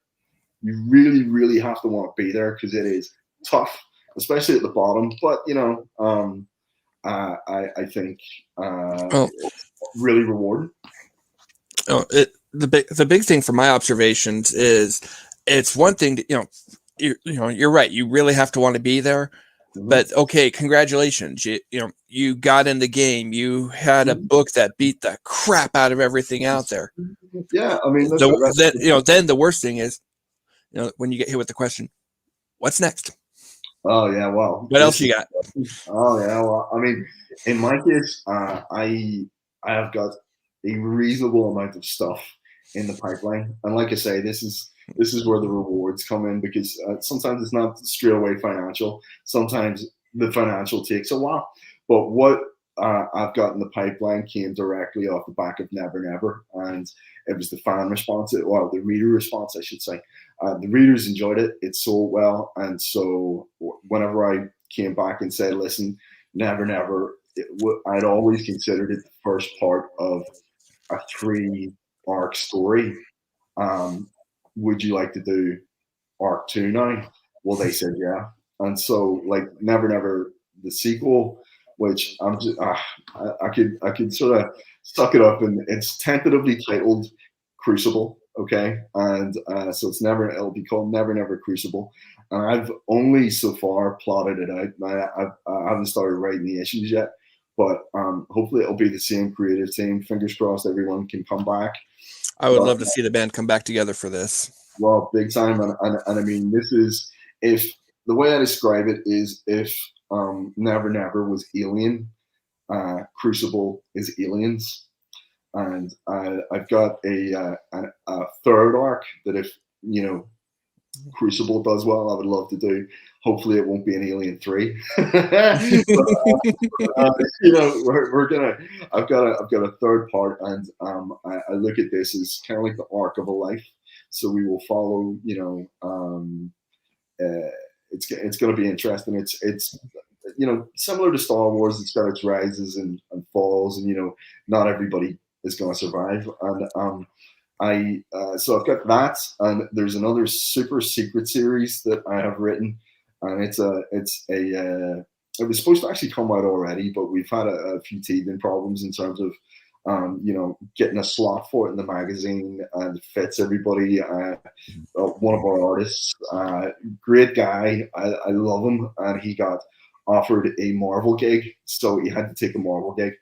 You really, really have to want to be there because it is tough, especially at the bottom. But you know, I think really rewarding. The big thing from my observations is it's one thing to, you're right. You really have to want to be there. But okay, congratulations. You got in the game. You had a book that beat the crap out of everything out there. Yeah, I mean, then the worst thing is, you know, when you get hit with the question, what's next? Oh yeah, well, what else you got? Oh yeah, well, I mean, in my case, I have got a reasonable amount of stuff in the pipeline, and like I say, this is where the rewards come in, because sometimes it's not straight away financial. Sometimes the financial takes a while. But what I've got in the pipeline came directly off the back of Never Never, and it was the fan response, well, the reader response, I should say. The readers enjoyed it. It sold well, and so whenever I came back and said, listen, Never Never, I'd always considered it the first part of a 3-arc story. Would you like to do arc 2 now? Well, they said yeah. And so like Never Never, the sequel, which I'm just I could sort of suck it up, and it's tentatively titled Crucible, okay? And so it'll be called Never Never Crucible. And I've only so far plotted it out. I haven't started writing the issues yet, but hopefully it'll be the same creative team. Fingers crossed everyone can come back. I would love to see the band come back together for this. Well, big time. And I mean, this is, if the way I describe it is, if Never Never was Alien, Crucible is Aliens. And I've got a third arc that, if, you know, Crucible does well, I would love to do. Hopefully it won't be an Alien 3. But, you know, I've got a third part, and I look at this as kind of like the arc of a life. So we will follow, you know, it's going to be interesting. It's you know, similar to Star Wars. It's got its rises and falls, and you know, not everybody is going to survive. And so I've got that, and there's another super secret series that I have written, and it was supposed to actually come out already, but we've had a few teething problems in terms of you know, getting a slot for it in the magazine, and it fits everybody. One of our artists, great guy, I love him, and he got offered a Marvel gig, so he had to take a Marvel gig.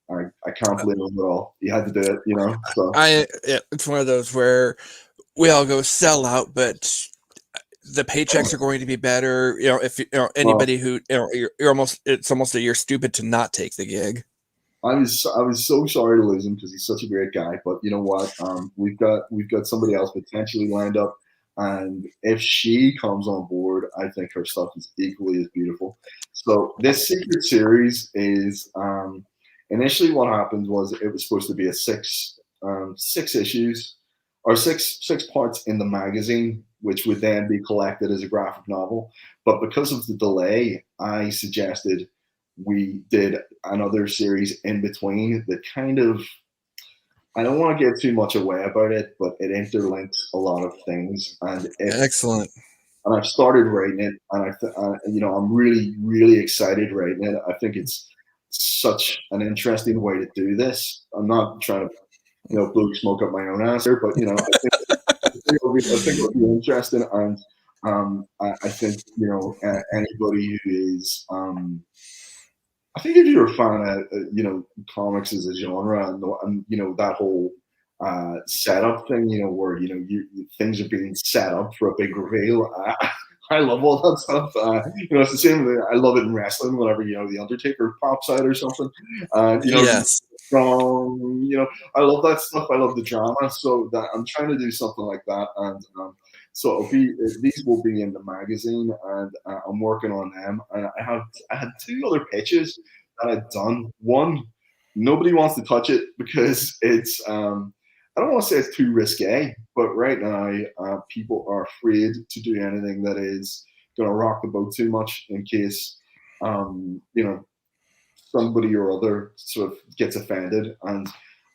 I can't blame him at all. He had to do it, you know. So it's one of those where we all go sell out, but the paychecks are going to be better. You know, if you know anybody who, you know, it's almost that you're stupid to not take the gig. I was so sorry to lose him because he's such a great guy. But you know what? We've got somebody else potentially lined up, and if she comes on board, I think her stuff is equally as beautiful. So this secret series is initially what happened was it was supposed to be a six issues or six parts in the magazine, which would then be collected as a graphic novel. But because of the delay, I suggested we did another series in between that kind of, I don't want to give too much away about it, but it interlinks a lot of things. Excellent. And I've started writing it, and I'm really, really excited writing it. I think it's such an interesting way to do this. I'm not trying to, blow smoke up my own ass here, but I think it'll be interesting, and I think anybody who is I think if you're a fan of comics as a genre, and that whole setup thing, where things are being set up for a big reveal. I love all that stuff. It's the same thing. I love it in wrestling whenever the Undertaker pops out or something. Yes. Strong. I love that stuff. I love the drama. So that I'm trying to do something like that, and so these will be in the magazine, and I'm working on them. And I had two other pitches that I'd done. One, nobody wants to touch it because it's I don't want to say it's too risque, but right now people are afraid to do anything that is going to rock the boat too much in case somebody or other sort of gets offended. And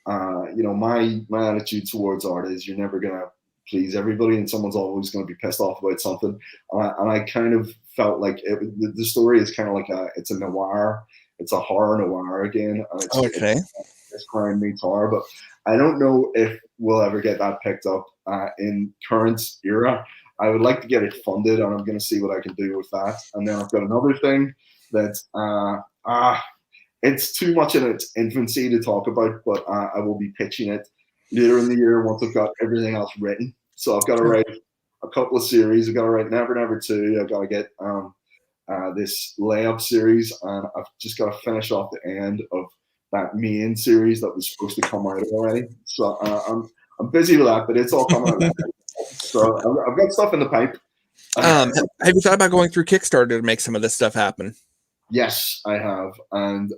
my attitude towards art is you're never going to please everybody, and someone's always going to be pissed off about something. And I kind of felt like the story is kind of like it's a noir, it's a horror noir again, and it's crime meets horror. But I don't know if we'll ever get that picked up in current era. I would like to get it funded, and I'm going to see what I can do with that. And then I've got another thing that it's too much in its infancy to talk about, but I will be pitching it later in the year once I've got everything else written. So I've got to write a couple of series. I've got to write Never Never 2. I've got to get this layup series, and I've just got to finish off the end of that main series that was supposed to come out already. So I'm busy with that, but it's all coming out. So I've got stuff in the pipe. Have you thought about going through Kickstarter to make some of this stuff happen? Yes, I have. And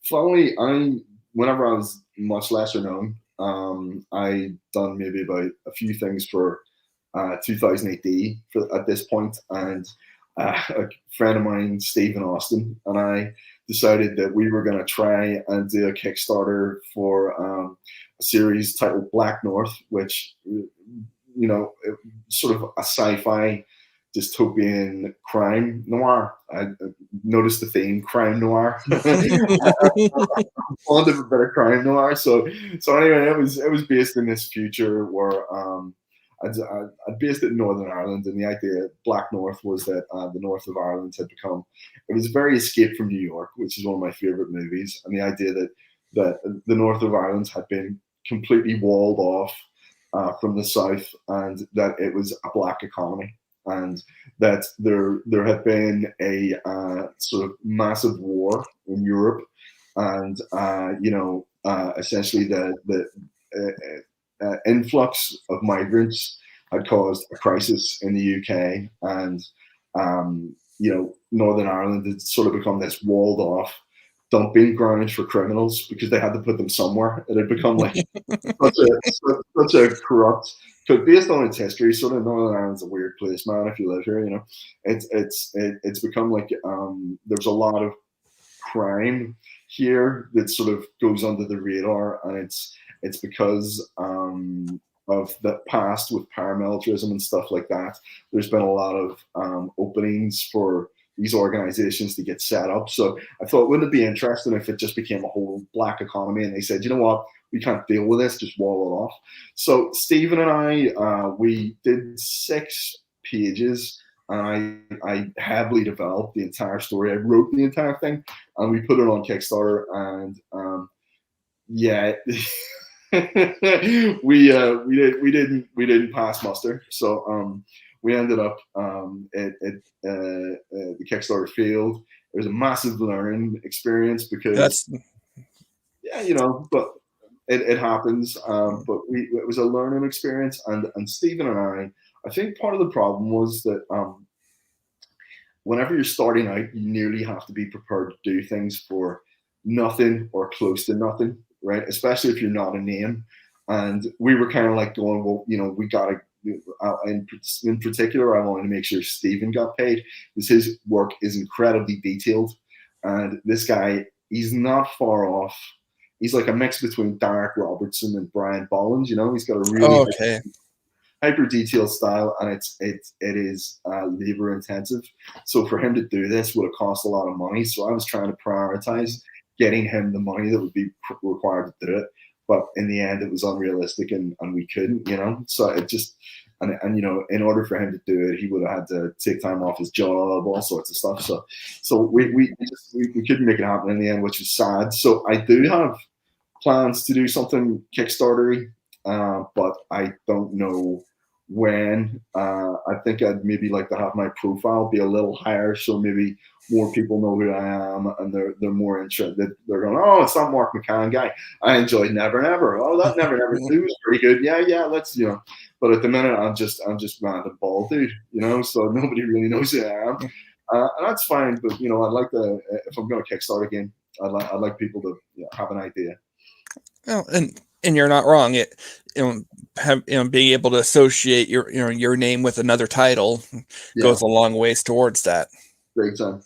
finally, whenever I was much lesser known, I done maybe about a few things for 2000 AD at this point, and a friend of mine, Stephen Austin, and I decided that we were going to try and do a Kickstarter for a series titled Black North, which sort of a sci-fi dystopian crime noir. I noticed the theme, crime noir. Fond of a bit of crime noir. So anyway, it was based in this future where I'd based it in Northern Ireland, and the idea Black North was that the north of Ireland had become, it was very Escape from New York, which is one of my favorite movies, and the idea that the north of Ireland had been completely walled off from the south, and that it was a black economy, and that there had been a sort of massive war in Europe, and essentially the influx of migrants had caused a crisis in the UK, and Northern Ireland had sort of become this walled off dumping ground for criminals because they had to put them somewhere. It had become like such a corrupt, because based on its history, sort of Northern Ireland's a weird place, man. If you live here, it's become like there's a lot of crime here that sort of goes under the radar, and it's because of the past with paramilitarism and stuff like that. There's been a lot of openings for these organizations to get set up. So I thought, wouldn't it be interesting if it just became a whole black economy, and they said, you know what, we can't deal with this, just wall it off. So Stephen and I, we did 6 pages, and I heavily developed the entire story. I wrote the entire thing, and we put it on Kickstarter, and we didn't pass muster. So we ended up the Kickstarter failed. It was a massive learning experience because yeah, but it happens. But it was a learning experience, and Stephen and I think part of the problem was that whenever you're starting out, you nearly have to be prepared to do things for nothing or close to nothing, right? Especially if you're not a name. And we were kind of like going, well, we got to. In particular, I wanted to make sure Stephen got paid because his work is incredibly detailed, and this guy, he's not far off. He's like a mix between Derek Robertson and Brian Bollins. He's got a really Oh, okay. hyper detailed style, and it is labor intensive. So for him to do this would have cost a lot of money. So I was trying to prioritize getting him the money that would be required to do it. But in the end, it was unrealistic, and we couldn't. So it just and in order for him to do it, he would have had to take time off his job, all sorts of stuff. So we couldn't make it happen in the end, which was sad. So I do have plans to do something Kickstarter-y, but I don't know when. I think I'd maybe like to have my profile be a little higher, so maybe more people know who I am, and they're more interested. They're going, oh, it's that Mark McCann guy. I enjoyed Never Never. Oh, that Never Never dude was pretty good. Yeah, let's But at the minute, I'm just random bald dude, So nobody really knows who I am, and that's fine. But I'd like to, if I'm going to Kickstart again, I'd like people to have an idea. Well, and you're not wrong. It being able to associate your name with another title goes a long ways towards that. Big time.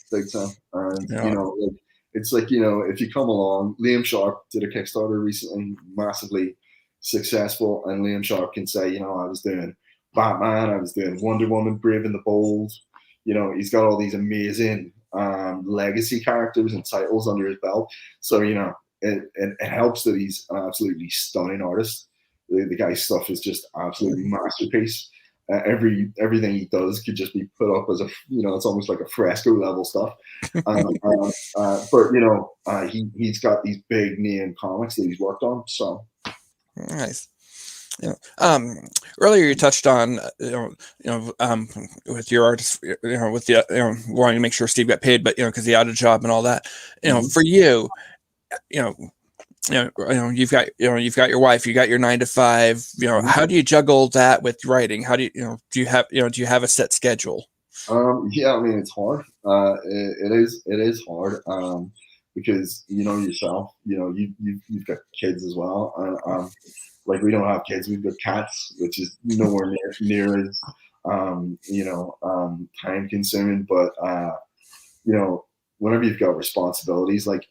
And it's like if you come along, Liam Sharp did a Kickstarter recently, massively successful, and Liam Sharp can say, I was doing Batman, I was doing Wonder Woman, Brave and the Bold. He's got all these amazing legacy characters and titles under his belt. So it helps that he's an absolutely stunning artist. The guy's stuff is just absolutely masterpiece. Everything he does could just be put up as it's almost like a fresco level stuff. But he's got these big name comics that he's worked on. So nice. Earlier you touched on with your artist, with the wanting to make sure Steve got paid, but because he had a job and all that. For you, you've got your wife, you got your 9 to 5. How do you juggle that with writing? How do you do you have a set schedule? Yeah, I mean, it's hard. It is hard. Because yourself, you've got kids as well, and like we don't have kids, we've got cats, which is nowhere near as time consuming. But whenever you've got responsibilities, like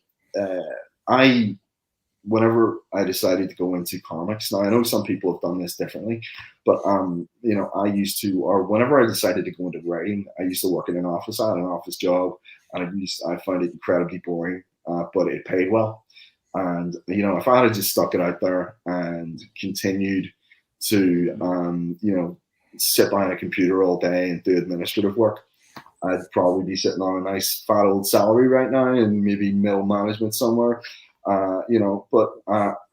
whenever I decided to go into comics, now I know some people have done this differently, but I used to, or whenever I decided to go into writing, I used to work in an office. I had an office job, and I found it incredibly boring, but it paid well. And if I had just stuck it out there and continued to sit behind a computer all day and do administrative work, I'd probably be sitting on a nice fat old salary right now and maybe middle management somewhere. But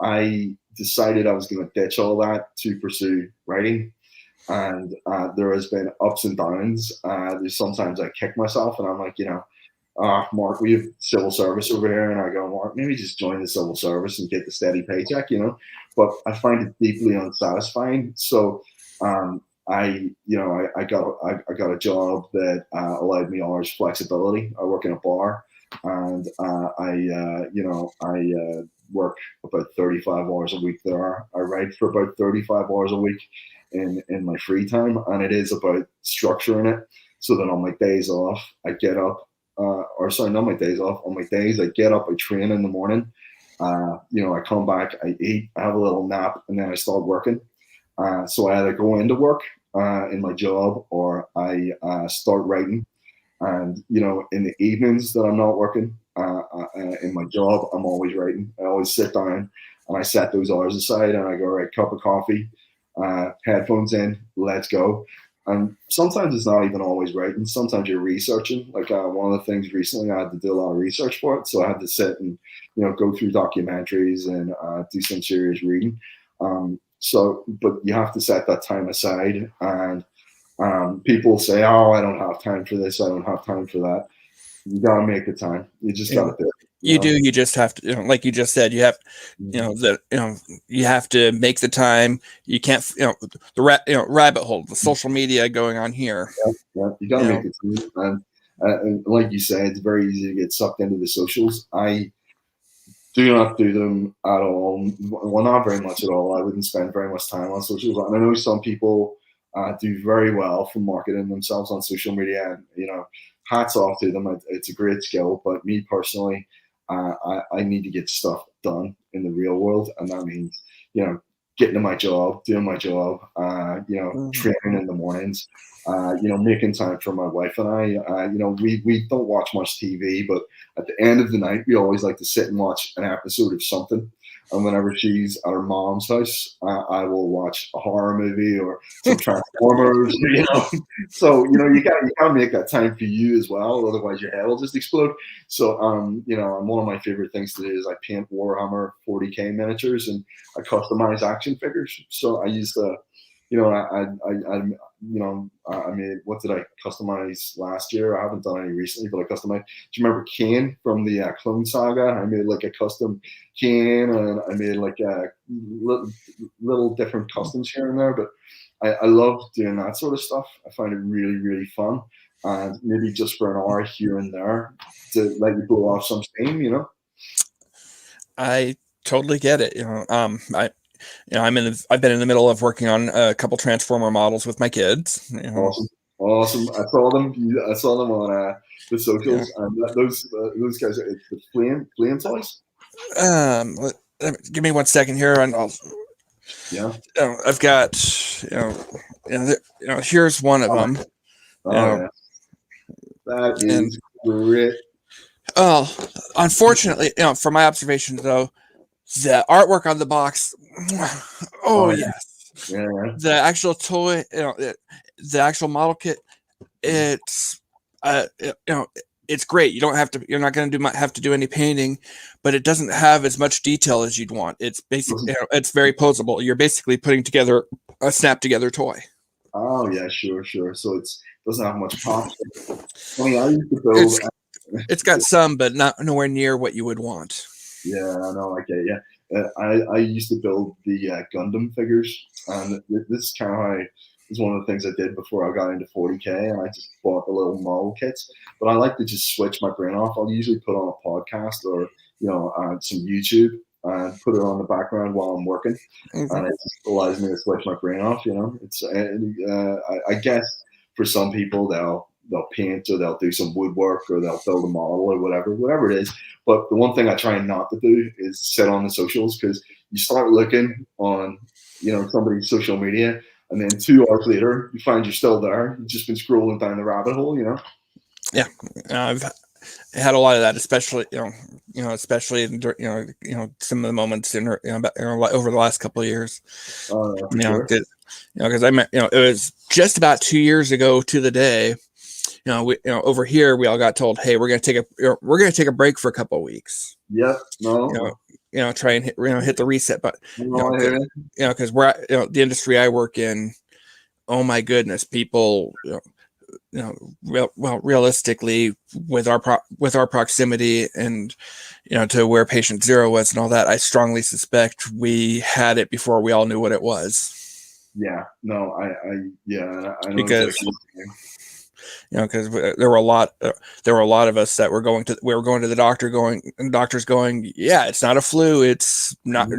I decided I was going to ditch all that to pursue writing. And there has been ups and downs. There's sometimes I kick myself and I'm like, Mark, we have civil service over here. And I go, Mark, maybe just join the civil service and get the steady paycheck, But I find it deeply unsatisfying. So I got a job that allowed me hours flexibility. I work in a bar. And I work about 35 hours a week there. I write for about 35 hours a week in my free time, and it is about structuring it so that on my days off, I get up, not my days off, on my days I get up, I train in the morning, I come back, I eat, I have a little nap, and then I start working. So I either go into work in my job or I start writing. And in the evenings that I'm not working in my job, I'm always writing. I always sit down and I set those hours aside and I go, right, cup of coffee, headphones in, let's go. And sometimes it's not even always writing. Sometimes you're researching. Like one of the things recently, I had to do a lot of research for it, so I had to sit and go through documentaries and do some serious reading. But you have to set that time aside. And people say, oh, I don't have time for this, I don't have time for that. You gotta make the time. You just gotta do it. You do. You just have to, like you just said, you have, you have to make the time. You can't, the rabbit hole, the social media going on here. Yeah. You gotta make the time. And like you said, it's very easy to get sucked into the socials. I do not do them at all. Well, not very much at all. I wouldn't spend very much time on socials. And I know some people do very well from marketing themselves on social media. And, hats off to them. It's a great skill. But me personally, I need to get stuff done in the real world. And that means, getting to my job, doing my job, training in the mornings, making time for my wife and I. We don't watch much TV, but at the end of the night, we always like to sit and watch an episode of something. And whenever she's at her mom's house, I will watch a horror movie or some Transformers. So you gotta make that time for you as well, otherwise your head will just explode. So one of my favorite things to do is I paint Warhammer 40K miniatures and I customize action figures. So I use the I made, what did I customize last year? I haven't done any recently, but I customized. Do you remember Kane from the Clone Saga? I made like a custom Kane, and I made like a little different customs here and there. But I love doing that sort of stuff. I find it really, really fun. And maybe just for an hour here and there to let you blow off some steam, I totally get it. I've been in the middle of working on a couple Transformer models with my kids. Awesome. I saw them on the socials. And those guys are the flame toys. Give me 1 second here, and I've got here's one of them. That is great. Oh, unfortunately, from my observation though, the artwork on the box. Yes. Yeah. The actual toy, the actual model kit, it's it's great. You're not going to have to do any painting, but it doesn't have as much detail as you'd want. It's basically, it's very posable. You're basically putting together a snap together toy. Oh yeah, sure. So it doesn't have much pop. I used to build. It's got some, but nowhere near what you would want. Yeah, I know. Okay, yeah. I used to build the Gundam figures, and this is one of the things I did before I got into 40K, and I just bought the little model kits. But I like to just switch my brain off. I'll usually put on a podcast or some YouTube and put it on the background while I'm working, and it just allows me to switch my brain off. It's I guess for some people they'll paint or they'll do some woodwork or they'll build a model or whatever it is. But the one thing I try not to do is sit on the socials, because you start looking on, somebody's social media, and then 2 hours later you find you're still there. You've just been scrolling down the rabbit hole, Yeah, I've had a lot of that, especially especially some of the moments over the last couple of years. Because it was just about 2 years ago to the day. Over here we all got told, hey, we're gonna take a break for a couple of weeks. Yep. No. Try and hit the reset button. Because we're the industry I work in. Oh my goodness, people. Realistically, with our proximity and to where patient zero was and all that, I strongly suspect we had it before we all knew what it was. Yeah. No. I know because. Because there were a lot of us that were going to the doctor, and doctors going, yeah, it's not a flu, it's not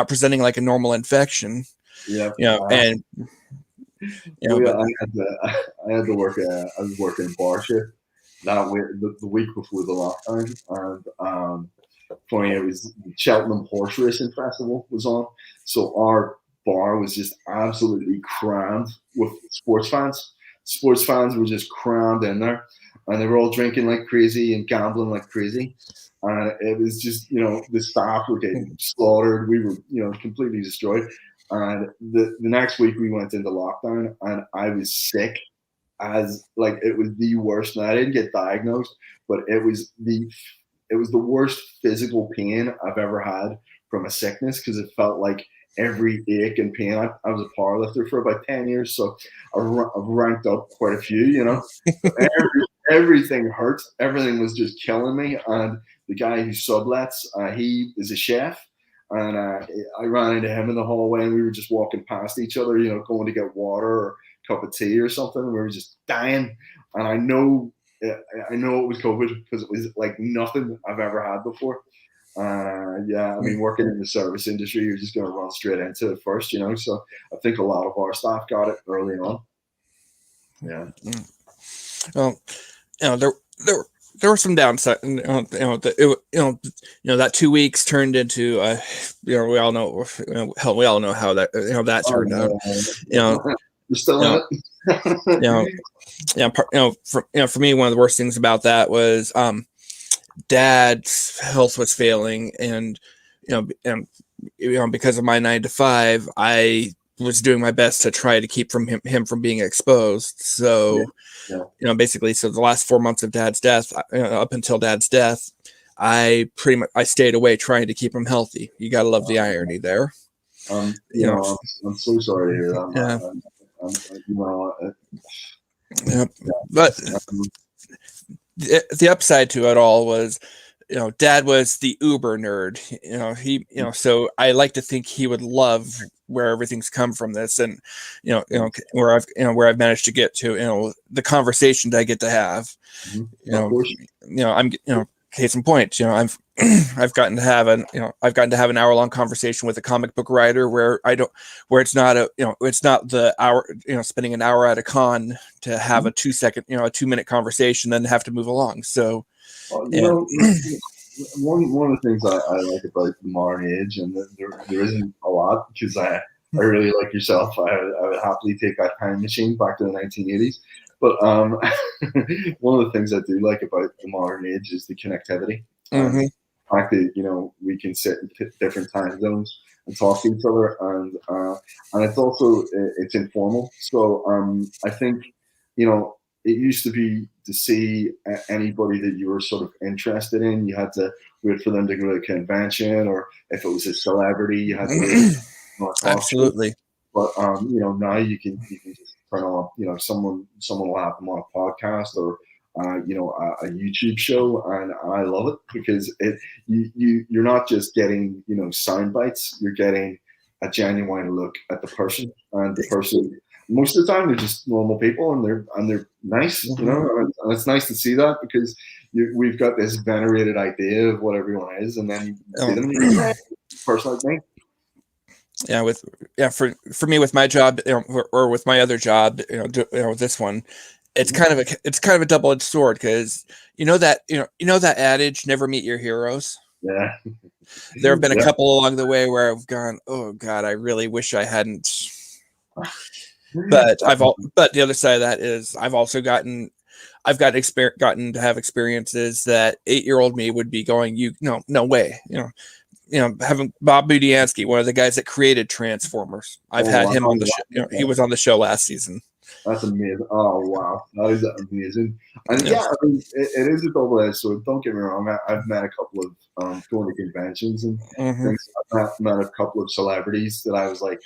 presenting like a normal infection. Yeah. I had to work. I was working in bar shift the week before the lockdown, and funny, it was the Cheltenham Horse Racing Festival was on, so our bar was just absolutely crammed with sports fans. Sports fans were just crammed in there, and they were all drinking like crazy and gambling like crazy. And it was just, the staff were getting slaughtered. We were, completely destroyed. And the next week we went into lockdown, and I was sick as like it was the worst. And I didn't get diagnosed, but it was the worst physical pain I've ever had from a sickness, because it felt like every ache and pain. I was a powerlifter for about 10 years, so I've ranked up quite a few, everything hurt. Everything was just killing me, and the guy who sublets, he is a chef. And I ran into him in the hallway, and we were just walking past each other, going to get water or a cup of tea or something. And we were just dying. And I know it was COVID because it was like nothing I've ever had before. Yeah, I mean, working in the service industry, you're just going to run straight into it first, So I think a lot of our staff got it early on. Yeah. Well, there were some downside. That 2 weeks turned into we all know how that turned out. You're still in it. For me, one of the worst things about that was Dad's health was failing, and because of my 9 to 5, I was doing my best to try to keep him from being exposed. So, basically, so the last 4 months of Dad's death, up until Dad's death, I stayed away trying to keep him healthy. You got to love the irony there. I'm so sorry to hear that. But the upside to it all was, Dad was the uber nerd. So I like to think he would love where everything's come from this, and where I've managed to get to, the conversations I get to have. I'm case in point, I've gotten to have an hour-long conversation with a comic book writer where it's not the hour, spending an hour at a con to have a 2-minute conversation, then have to move along. So, one of the things I like about the modern age, and there isn't a lot, because I really like yourself. I would happily take that time machine back to the 1980s. But one of the things I do like about the modern age is the connectivity. The fact that we can sit in different time zones and talk to each other, and it's also it's informal. So I think it used to be to see anybody that you were sort of interested in, you had to wait for them to go to a convention, or if it was a celebrity, you had to absolutely. But now you can just turn on, someone will have them on a podcast, or a YouTube show, and I love it because you're not just getting sound bites, you're getting a genuine look at the person, and the person most of the time they're just normal people, and they're nice, and it's nice to see that, because we've got this venerated idea of what everyone is, and then you see them, and you're like, person like me. For me, with my job, or with my other job, this one, it's kind of a double-edged sword, because that adage, never meet your heroes. Yeah. There have been a couple along the way where I've gone, oh God, I really wish I hadn't. But the other side of that is I've gotten to have experiences that 8-year-old me would be going, no way, having Bob Budiansky, one of the guys that created Transformers. I've had him on the show. He was on the show last season. That's amazing. Oh, wow. That is amazing. And I mean, it is a double-edged sword. Don't get me wrong. I've met a couple of going to conventions and things. I've met a couple of celebrities that I was like,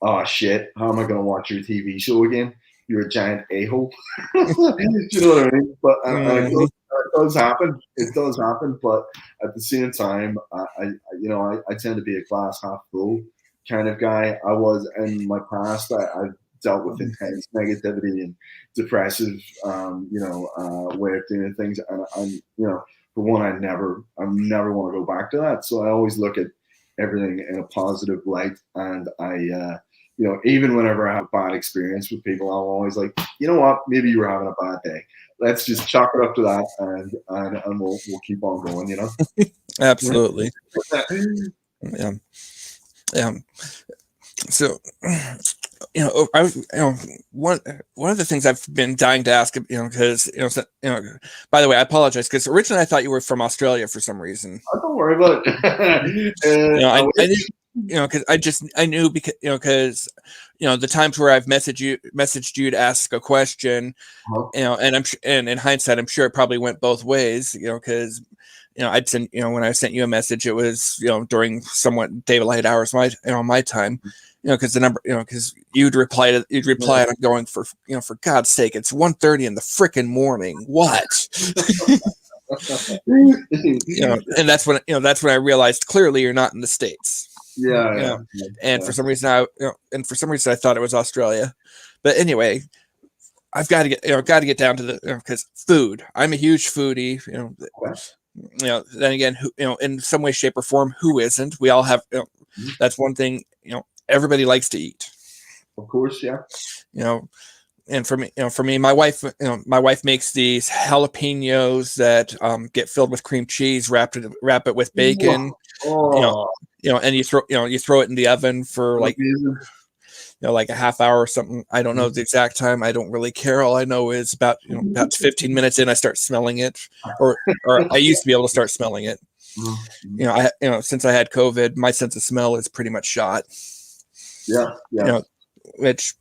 oh, shit, how am I going to watch your TV show again? You're a giant a-hole. Do you know what I mean? But it does happen. It does happen. But at the same time, I tend to be a glass half full kind of guy. I was in my past. I've dealt with intense negativity and depressive, way of doing things. And for one, I never want to go back to that. So I always look at everything in a positive light. And I, even whenever I have a bad experience with people, I'm always like, you know what, maybe you were having a bad day. Let's just chalk it up to that, and we'll keep on going, Absolutely. Yeah. So, one of the things I've been dying to ask, because, by the way, I apologize, because originally I thought you were from Australia for some reason. Oh, don't worry about it. I knew because the times where I've messaged you to ask a question, and in hindsight, I'm sure it probably went both ways, because I'd send, when I sent you a message, it was, during somewhat daylight hours, my time, because the number, because you'd reply, and I'm going, for God's sake, it's 1:30 in the frickin' morning. What? And that's when I realized clearly you're not in the States. Yeah. And for some reason I thought it was Australia. But anyway, I've got to get down to the because food. I'm a huge foodie. Then again, in some way, shape, or form, who isn't? We all have. That's one thing. Everybody likes to eat. Of course, yeah. And for me, my wife makes these jalapenos that get filled with cream cheese, wrap it with bacon. Oh. And you throw it in the oven for like like a half hour or something. I don't know the exact time. I don't really care. All I know is about 15 minutes in, I start smelling it, or I used to be able to start smelling it. Since I had COVID, my sense of smell is pretty much shot. Yeah. Which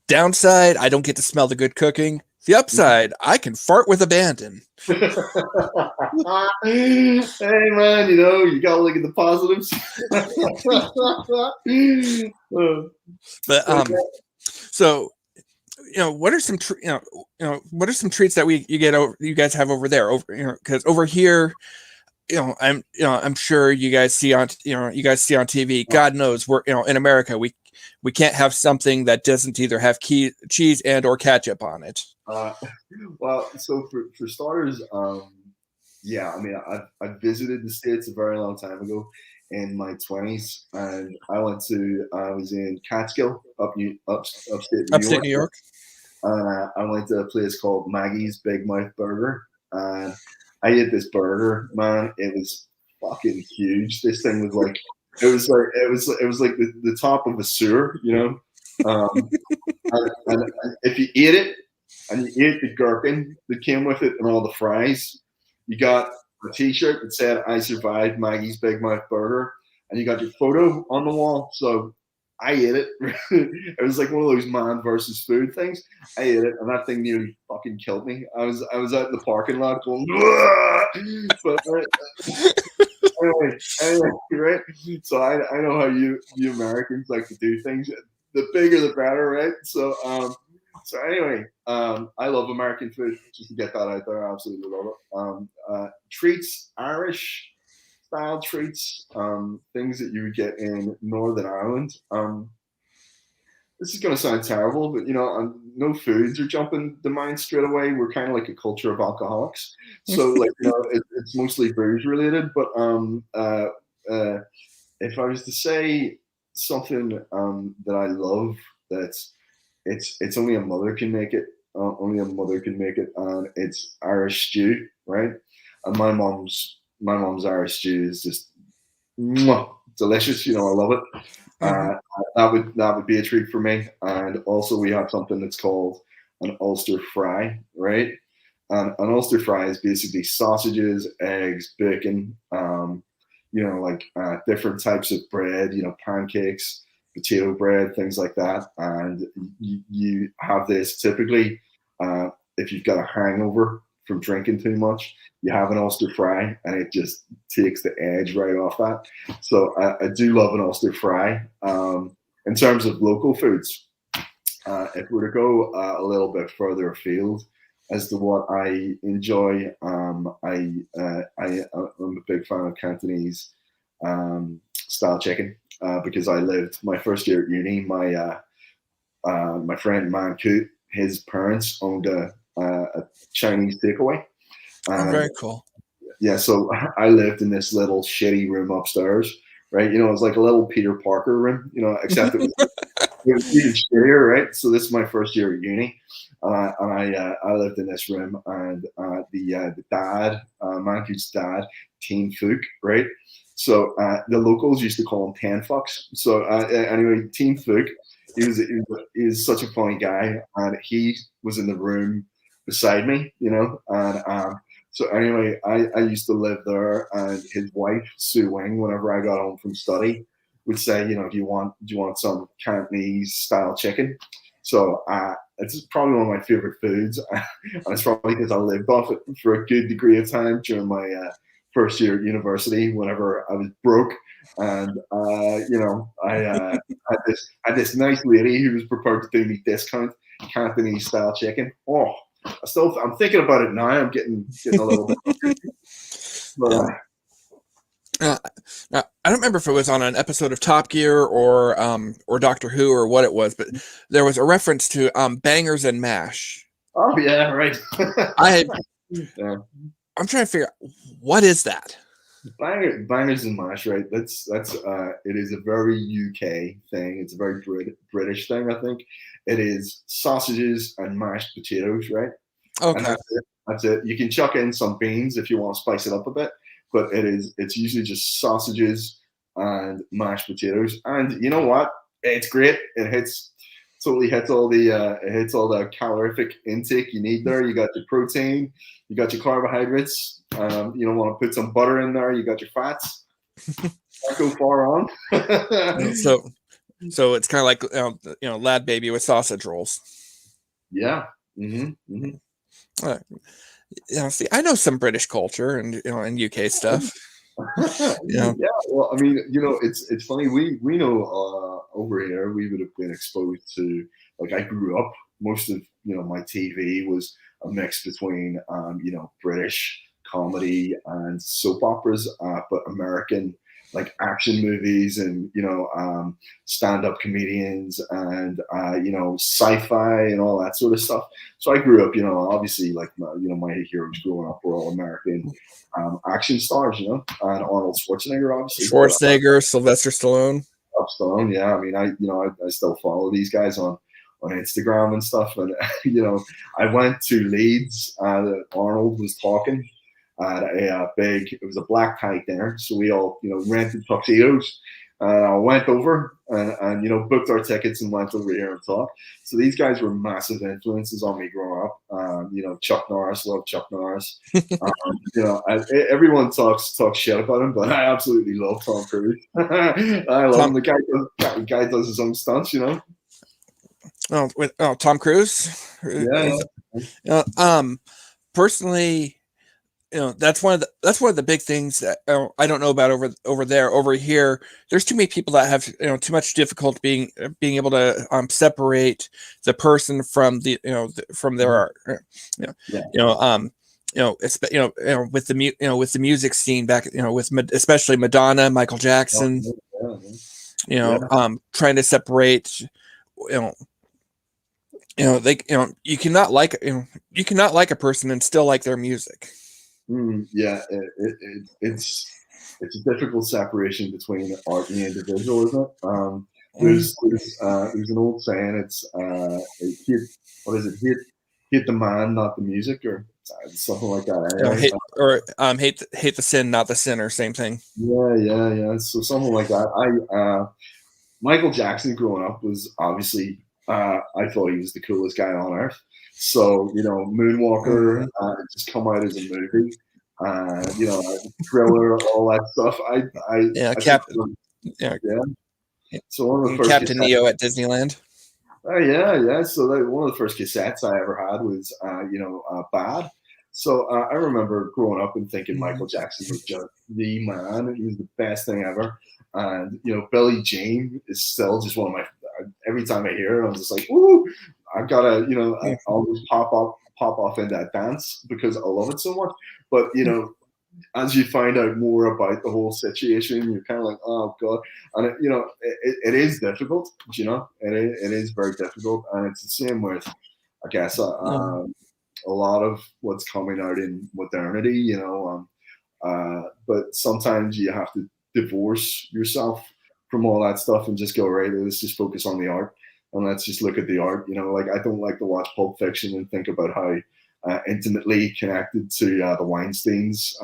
downside, I don't get to smell the good cooking. The upside, I can fart with abandon. Hey man, you gotta look at the positives. But so what are some what are some treats that you guys have over there? Because over here, I'm sure you guys see on TV. God knows we're in America we can't have something that doesn't either have cheese and or ketchup on it. Well, so for starters, yeah, I mean, I visited the States a very long time ago in my 20s, and I was in Catskill, upstate New York. And I went to a place called Maggie's Big Mouth Burger, and I ate this burger, man. It was fucking huge. This thing was like, it was like the top of a sewer, and if you ate it, and you ate the gherkin that came with it and all the fries, you got a T-shirt that said "I survived Maggie's Big Mouth Burger," and you got your photo on the wall. So I ate it. It was like one of those man versus food things. I ate it, and that thing nearly fucking killed me. I was out in the parking lot going, but anyway, right? So I know how you Americans like to do things. The bigger, the better, right? So anyway, I love American food. Just to get that out there, I absolutely love it. Treats, Irish style treats, things that you would get in Northern Ireland. This is going to sound terrible, but no foods are jumping the mind straight away. We're kind of like a culture of alcoholics, so it's mostly booze related. But if I was to say something that I love, that's it's only a mother can make it. Only a mother can make it, and it's Irish stew, right? And my mom's Irish stew is just delicious. I love it. That would be a treat for me. And also we have something that's called an Ulster fry, right? An Ulster fry is basically sausages, eggs, bacon, different types of bread, pancakes, potato bread, things like that. And you have this typically if you've got a hangover from drinking too much, you have an Ulster fry, and it just takes the edge right off that. So I do love an Ulster fry. In terms of local foods, if we were to go a little bit further afield as to what I enjoy, I'm a big fan of Cantonese style chicken because I lived my first year at uni. My friend Man Ku, his parents owned a Chinese takeaway. Very cool. Yeah, so I lived in this little shitty room upstairs, right? It was like a little Peter Parker room, except it was even shittier, right? So this is my first year at uni, and I lived in this room, and the dad, Manku's dad, Teen Fook, right? So the locals used to call him 10 fucks. So anyway, Teen Fook, he was such a funny guy, and he was in the room beside me, and so anyway, I used to live there, and his wife Sue Wing, whenever I got home from study, would say, do you want some Cantonese style chicken? So it's probably one of my favorite foods, and it's probably because I lived off it for a good degree of time during my first year at university, whenever I was broke, and I had this nice lady who was prepared to do me discount Cantonese style chicken. Oh, I'm thinking about it now. I'm getting a little bit. But, Now, I don't remember if it was on an episode of Top Gear or Doctor Who or what it was, but there was a reference to bangers and mash. oh yeah, right. Yeah. I'm trying to figure out what is that. Bangers and mash, right? That's it is a very UK thing. It's a very British thing, I think. It is sausages and mashed potatoes, right? And Okay. that's it. You can chuck in some beans if you want to spice it up a bit, but it's usually just sausages and mashed potatoes. And you know what? It's great. Totally hits all the calorific intake you need there. You got your protein, you got your carbohydrates. You don't want to put some butter in there. You got your fats. Don't go far on. So it's kind of like Lad Baby with sausage rolls. Yeah. Mm-hmm. Mm-hmm. See, I know some British culture and UK stuff. Yeah. Well, I mean, it's funny. We know over here we would have been exposed to, like, I grew up. Most of my TV was a mix between British comedy and soap operas, but American, like, action movies and stand-up comedians and sci-fi and all that sort of stuff. So I grew up, obviously, like, my heroes growing up were all American action stars, and Arnold Schwarzenegger, obviously. Schwarzenegger, Sylvester Stallone. Stallone, yeah. I mean, I still follow these guys on Instagram and stuff, and I went to Leeds. Arnold was talking at it was a black tie dinner, so we all rented tuxedos. I went over and booked our tickets and went over here and talked. So these guys were massive influences on me growing up. Chuck Norris, love Chuck Norris. Everyone talks shit about him, but I absolutely love Tom Cruise. I love him. The guy does his own stunts, Tom Cruise. Yeah. Personally, that's one of the big things that I don't know about over there. Over here, there's too many people that have too much difficulty being able to separate the person from from their art. With the music scene back, especially Madonna, Michael Jackson. Trying to separate. You cannot like a person and still like their music. Yeah, it's a difficult separation between art and the individual, isn't it? There's an old saying. It's hate the man, not the music, or something like that. Anyway. Hate the sin, not the sinner. Same thing. Yeah. So something like that. Michael Jackson growing up was obviously, I thought he was the coolest guy on earth. So, Moonwalker just come out as a movie, Thriller, all that stuff. So one of the first Captain Neo at Disneyland. Yeah. So one of the first cassettes I ever had was, Bad. So I remember growing up and thinking Michael Jackson was just the man. He was the best thing ever. And, Billie Jean is still just one of my, every time I hear it, I'm just like, ooh, I've got to, I always pop off in that dance because I love it so much. But, as you find out more about the whole situation, you're kind of like, oh God. And, it is difficult, it is very difficult. And it's the same with, I guess, a lot of what's coming out in modernity, but sometimes you have to divorce yourself from all that stuff and just go, right, let's just focus on the art and let's just look at the art. Like, I don't like to watch Pulp Fiction and think about how intimately connected to the Weinsteins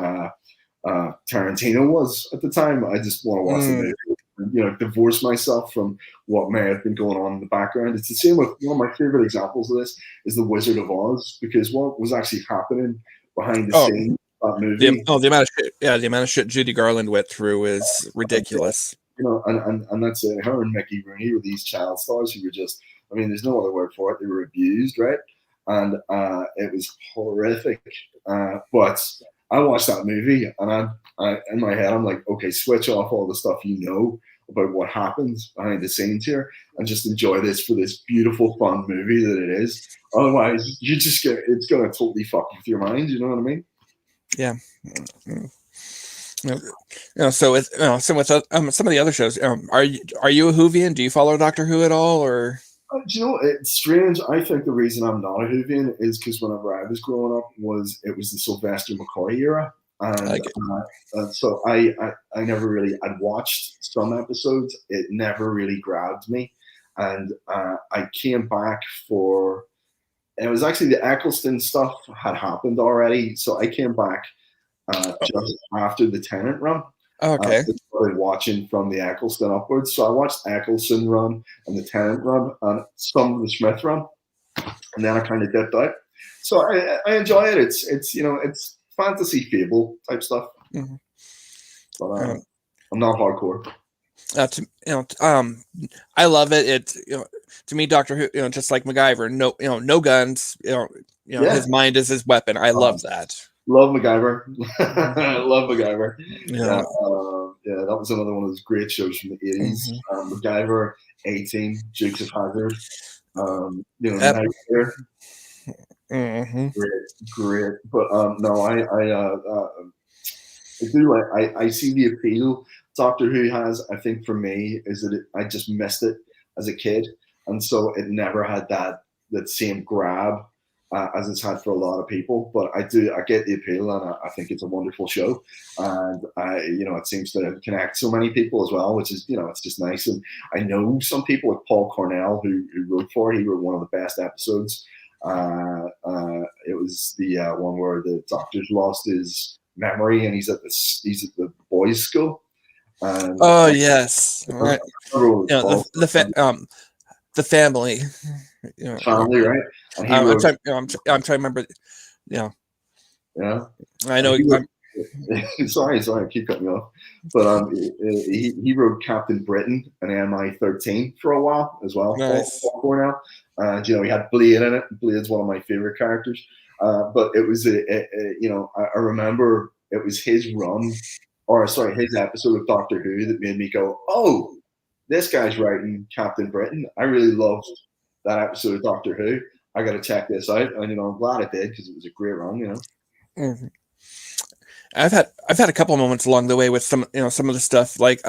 Tarantino was at the time. I just want to watch the movie, divorce myself from what may have been going on in the background. It's the same with one of my favorite examples of this is The Wizard of Oz, because what was actually happening behind the scenes of that movie. The amount of shit Judy Garland went through is ridiculous. And that's it. Her and Mickey Rooney were these child stars who were just, I mean, there's no other word for it. They were abused, right? And it was horrific. But I watched that movie, and I in my head, I'm like, okay, switch off all the stuff about what happens behind the scenes here, and just enjoy this for this beautiful, fun movie that it is. Otherwise, it's gonna totally fuck with your mind. You know what I mean? Yeah. So with some of the other shows, are you a Whovian? Do you follow Doctor Who at all, or? Do you know, it's strange. I think the reason I'm not a Whovian is because whenever I was growing up, it was the Sylvester McCoy era, and so I never really. I'd watched some episodes. It never really grabbed me, and I came back for. It was actually the Eccleston stuff had happened already, so I came back just after the Tennant run. Okay. I started watching from the Eccleston upwards. So I watched Eccleston run and the Tennant run and some of the Smith run, and then I kind of dipped out. So I enjoy it. It's fantasy fable type stuff, but I'm not hardcore. I love it. It's to me, Doctor Who, just like MacGyver, no guns. His mind is his weapon. I love that. Love MacGyver. Love MacGyver. Yeah, that was another one of those great shows from the 80s. MacGyver, 18, Dukes of Hazzard. Nightmare. Great. But no, I see the appeal Doctor Who has. I think for me is that I just missed it as a kid, and so it never had that same grab as it's had for a lot of people. But I get the appeal, and I think it's a wonderful show, and it seems to connect so many people as well, which is it's just nice. And I know some people like Paul Cornell who wrote for it. He wrote one of the best episodes. It was the one where the doctor's lost his memory and he's at the boys' school. Yes, right. The family. Family, right? I'm trying to remember. Yeah. I know. Sorry, I keep cutting you off. But he wrote Captain Britain and MI13 for a while as well. Nice. Paul Cornell. He had Blade in it. Blade's one of my favorite characters. But it was I remember it was his run, his episode of Doctor Who that made me go, oh, this guy's writing Captain Britain. I really loved that episode of Doctor Who. I got to check this out, and I'm glad I did because it was a great run. I've had a couple of moments along the way with some of the stuff like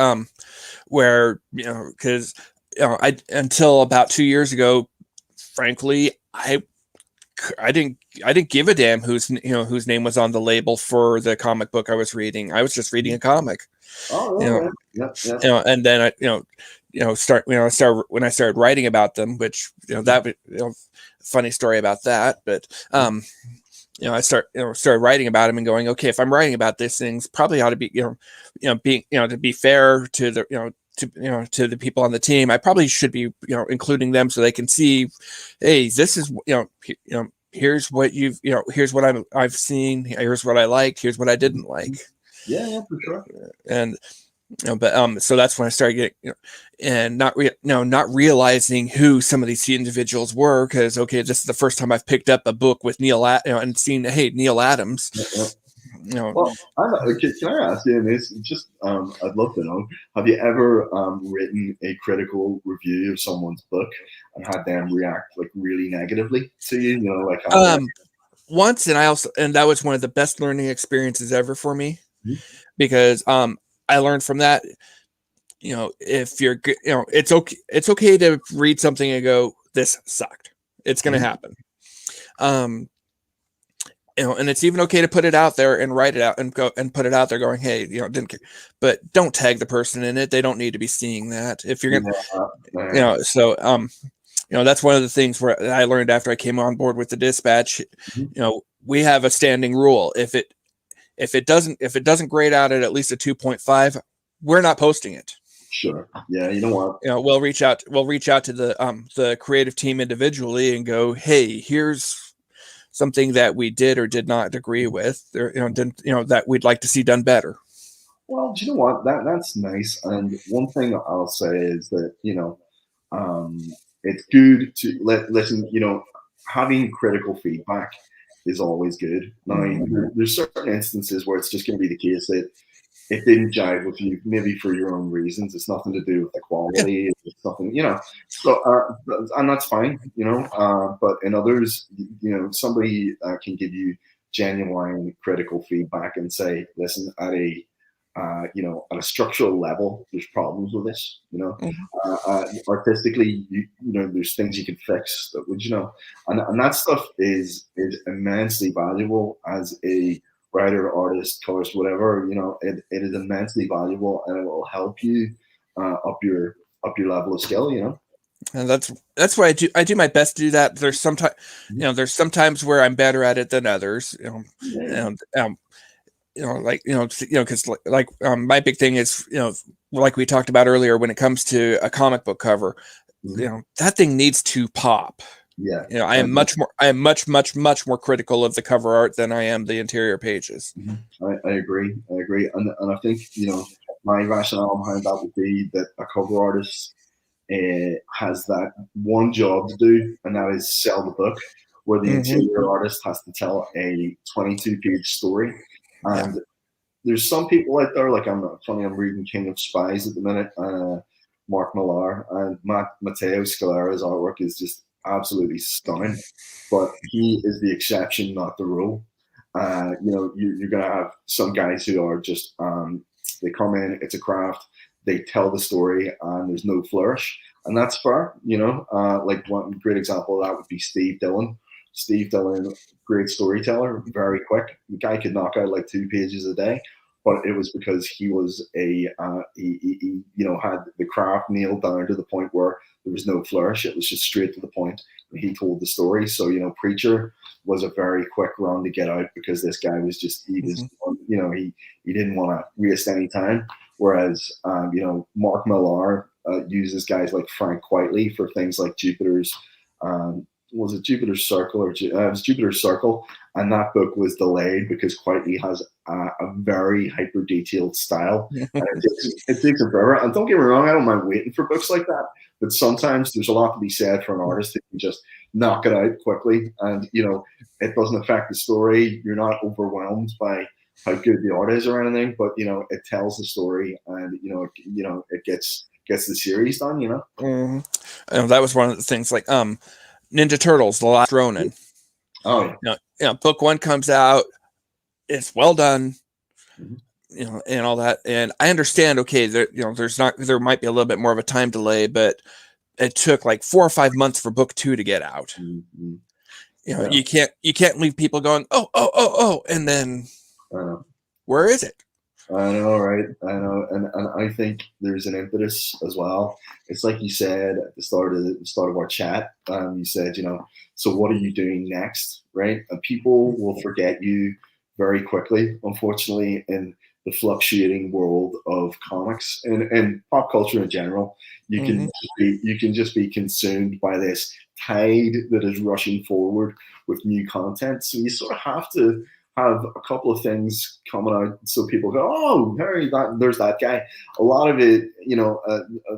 where because I until about 2 years ago, frankly, I didn't give a damn whose name was on the label for the comic book I was reading. I was just reading a comic. Oh, yep. And then when I started writing about them, which funny story about that, but I started writing about them and going, okay, if I'm writing about these things, probably ought to be to be fair to the to the people on the team, I probably should be including them so they can see, hey, this is here's what here's what I've seen, here's what I liked, here's what I didn't like. Yeah, for sure. And so that's when I started getting and not realizing who some of these individuals were, because this is the first time I've picked up a book with Neil and seen, hey, Neil Adams. Well, can I ask you this? Just I'd love to know, have you ever written a critical review of someone's book and had them react like really negatively to you? Once, and that was one of the best learning experiences ever for me, because I learned from that. If you're it's okay to read something and go, this sucked. It's going to happen. And it's even okay to put it out there and write it out and go and put it out there going, hey, didn't care. But don't tag the person in it. They don't need to be seeing that. If you're going to, that's one of the things where I learned after I came on board with the Dispatch. We have a standing rule. If it doesn't grade out at least a 2.5, we're not posting it. Sure. Yeah. You know what? We'll reach out to the creative team individually and go, hey, here's something that we did or did not agree with, or that we'd like to see done better. Well, do you know what? That's nice. And one thing I'll say is that it's good to listen. Having critical feedback is always good. Now, there's certain instances where it's just going to be the case that it didn't jive with you, maybe for your own reasons. It's nothing to do with the quality. Yeah. It's nothing, So, and that's fine, But in others, somebody can give you genuine critical feedback and say, listen, at a at a structural level, there's problems with this. Mhm. Artistically, there's things you can fix. That would, and that stuff is immensely valuable as a writer, artist, colorist, whatever. It is immensely valuable, and it will help you up your level of skill. And that's why I do my best to do that. There's sometimes, there's sometimes where I'm better at it than others. Yeah. And because my big thing is, like we talked about earlier, when it comes to a comic book cover, that thing needs to pop. Yeah. I am much more critical of the cover art than I am the interior pages. I agree. And I think, my rationale behind that would be that a cover artist has that one job to do, and that is sell the book, where the interior artist has to tell a 22-page story. And there's some people out there, like I'm reading King of Spies at the minute, Mark Millar, and Matteo Scalera's artwork is just absolutely stunning, but he is the exception, not the rule. You're going to have some guys who are just, they come in, it's a craft, they tell the story, and there's no flourish. And that's fair, like one great example of that would be Steve Dillon. Steve Dillon, great storyteller, very quick. The guy could knock out like 2 pages a day, but it was because he was he had the craft nailed down to the point where there was no flourish. It was just straight to the point. He told the story. So, Preacher was a very quick run to get out because this guy was just, he didn't want to waste any time. Whereas, Mark Millar uses guys like Frank Quitely for things like Jupiter's, was it Jupiter's Circle or it was Jupiter's Circle, and that book was delayed because Quitely has a very hyper detailed style. And it takes him forever. And don't get me wrong, I don't mind waiting for books like that, but sometimes there's a lot to be said for an artist who can just knock it out quickly, and it doesn't affect the story. You're not overwhelmed by how good the art is or anything, but it tells the story, and it gets the series done. That was one of the things, like Ninja Turtles: The Last Ronin. Oh yeah. Book 1 comes out, it's well done, and all that. And I understand, okay, there might be a little bit more of a time delay, but it took like 4 or 5 months for book 2 to get out. You can't leave people going, oh, and then where is it? I know, right? I know, and I think there's an impetus as well. It's like you said at the start of our chat. You said, so what are you doing next, right? And people will forget you very quickly, unfortunately, in the fluctuating world of comics and pop culture in general. You can just be consumed by this tide that is rushing forward with new content. So you sort of have to have a couple of things coming out so people go, oh, hey, there's that guy. A lot of it,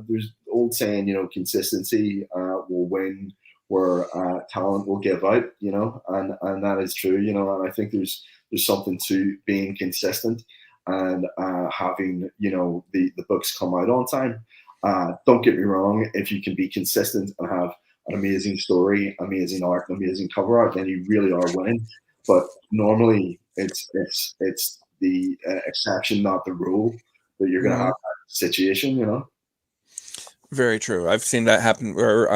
there's old saying, consistency will win where talent will give out, and that is true, and I think there's something to being consistent and having, the books come out on time. Don't get me wrong, if you can be consistent and have an amazing story, amazing art, amazing cover art, then you really are winning. But normally it's the exception, not the rule, that you're going to have that situation, Very true. I've seen that happen where,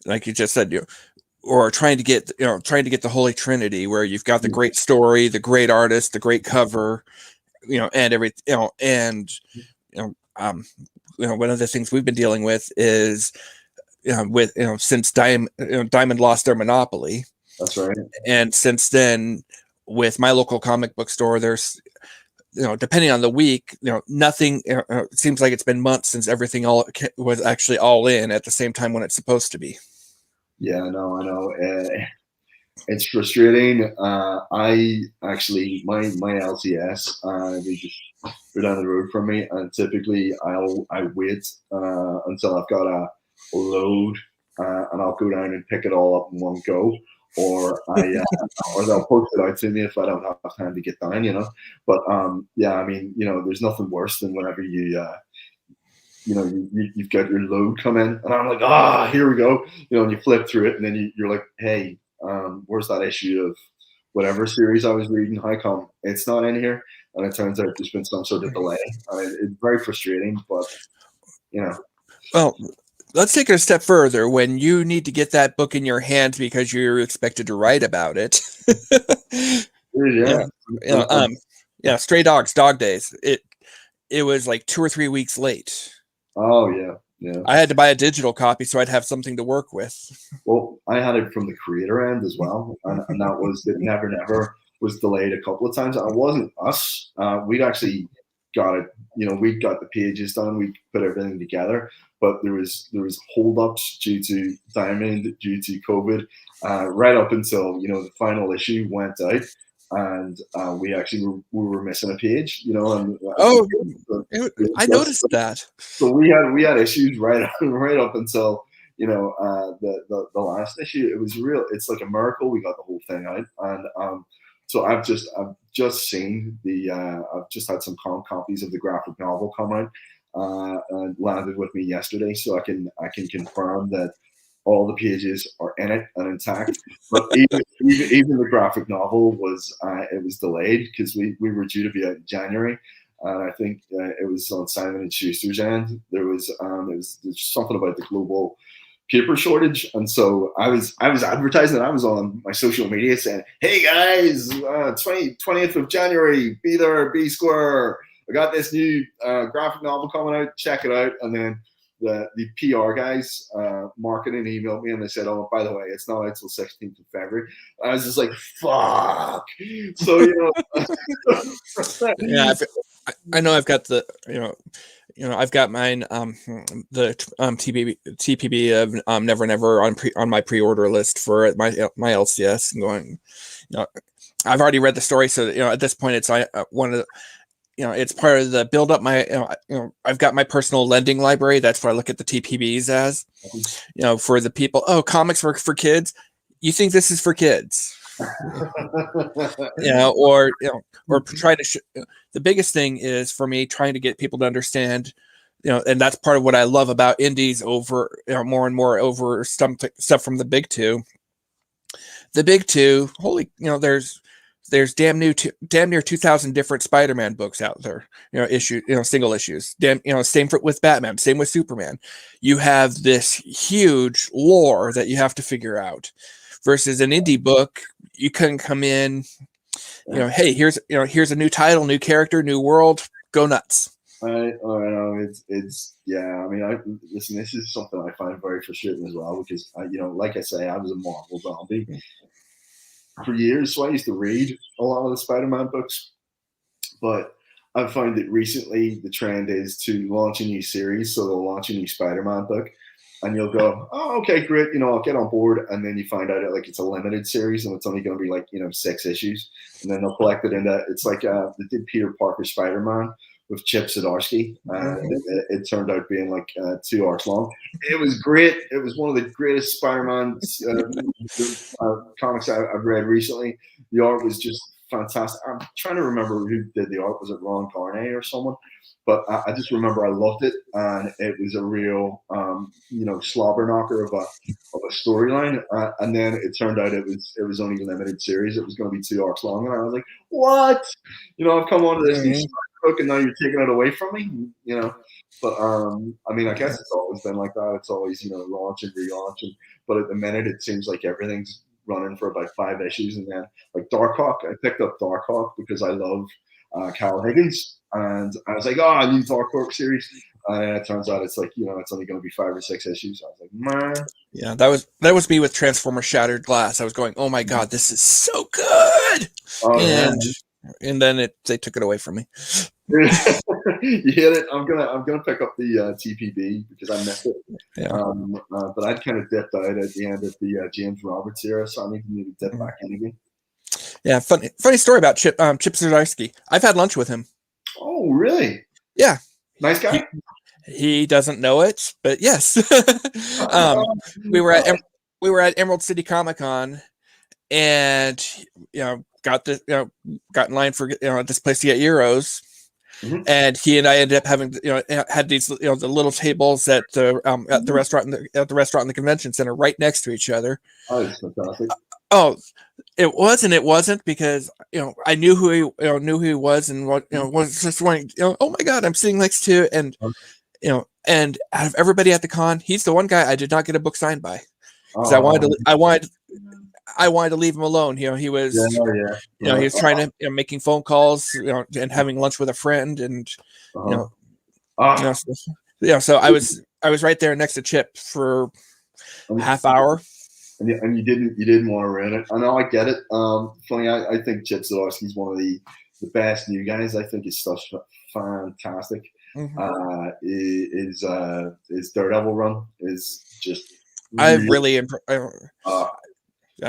like you just said, or trying to get the Holy Trinity, where you've got the great story, the great artist, the great cover, and everything, one of the things we've been dealing with is, since Diamond lost their monopoly. That's right. And since then, with my local comic book store, there's, depending on the week, nothing. It seems like it's been months since everything was actually all in at the same time when it's supposed to be. Yeah, I know. It's frustrating. I actually, my LCS, they're down the road from me, and typically I wait until I've got a load, and I'll go down and pick it all up in one go, or or they'll post it out to me if I don't have time to get down, But there's nothing worse than whenever you've got your load come in, and I'm like, here we go, and you flip through it, and then you're like, hey, where's that issue of whatever series I was reading, how come it's not in here? And it turns out there's been some sort of delay. It's very frustrating, but you know. Well, let's take it a step further. When you need to get that book in your hands because you're expected to write about it. Stray Dogs, Dog Days. It was like 2 or 3 weeks late. Oh yeah. Yeah. I had to buy a digital copy so I'd have something to work with. Well, I had it from the creator end as well, and that was that Never Never was delayed a couple of times. And it wasn't us. We'd actually got it. We got the pages done. We put everything together, but there was holdups due to Diamond, due to COVID, right up until the final issue went out. And we actually were missing a page, And I noticed that. So we had issues right up until the last issue. It was real. It's like a miracle we got the whole thing out. And so I've just seen I've just had some copies of the graphic novel come out and landed with me yesterday, so I can confirm that all the pages are in it and intact. But even the graphic novel was delayed because we were due to be out in January, and I think it was on Simon and Schuster's end. There's something about the global paper shortage, and so I was advertising. I was on my social media saying, "Hey guys, 20th of January, be there, be square. I got this new graphic novel coming out. Check it out." And then the PR guys, marketing, emailed me and they said, "Oh, by the way, it's not out till 16th of February." I was just like, "Fuck!" So yeah, I know I've got the I've got mine the TPB of Never Never on my pre-order list for my LCS, and going, I've already read the story, so at this point it's one of the. It's part of the build up. I've got my personal lending library. That's what I look at the TPBs as. For the people. Oh, comics work for kids. You think this is for kids? Or try to. The biggest thing is for me trying to get people to understand. And that's part of what I love about indies over more and more over stuff from the big two. The big two. There's damn near 2,000 different Spider-Man books out there, single issues. Same with Batman, same with Superman. You have this huge lore that you have to figure out. Versus an indie book, you can come in, hey, here's a new title, new character, new world, go nuts. I know it's yeah. I mean, listen. This is something I find very frustrating as well because like I say, I was a Marvel zombie for years, so I used to read a lot of the Spider-Man books, but I've found that recently the trend is to launch a new series. So they'll launch a new Spider-Man book and you'll go, "Oh, okay, great, I'll get on board." And then you find out it's a limited series and it's only going to be like 6 issues, and then they'll collect it into, it's like they did Peter Parker Spider-Man with Chip Zdarsky, and it turned out being like 2 arcs long. It was great. It was one of the greatest Spider-Man comics I've read recently. The art was just fantastic. I'm trying to remember who did the art. Was it Ron Garney or someone? But I just remember I loved it, and it was a real, slobber knocker of a storyline. And then it turned out it was only a limited series. It was going to be 2 arcs long, and I was like, "What? I've come on to this new book, and now you're taking it away from me." But I mean, I guess it's always been like that. It's always launch and relaunch, but at the minute it seems like everything's running for about 5 issues, and then like Darkhawk, I picked up Darkhawk because I love Carl Higgins. And I was like, "Oh, a new Darkhawk series," and it turns out it's like it's only going to be 5 or 6 issues. I was like, "Man." Yeah, that was me with Transformers Shattered Glass. I was going, "Oh my god, this is so good!" And then they took it away from me. You hit it. I'm gonna pick up the TPB because I missed it. Yeah. But I'd kind of dipped out at the end of the James Roberts era, so I need to maybe dip back in again. Yeah, funny story about Chip Zdarsky. I've had lunch with him. Oh, really? Yeah. Nice guy? He doesn't know it, but yes. We were at Emerald City Comic Con, and got in line for this place to get euros. Mm-hmm. And he and I ended up having had these the little tables at the restaurant in the convention center right next to each other. Oh, that's fantastic. Oh, it was and it wasn't, because I knew who he was, and what was just wanting, oh my god, I'm sitting next to, and and out of everybody at the con, he's the one guy I did not get a book signed by, because I wanted to leave him alone. He was he was trying to making phone calls, and having lunch with a friend, and so I was right there next to Chip for half hour. And you didn't want to ruin it. I know, I get it. Funny, I think Chip Zdarsky's one of the best new guys. I think his stuff's fantastic. His Daredevil run is just that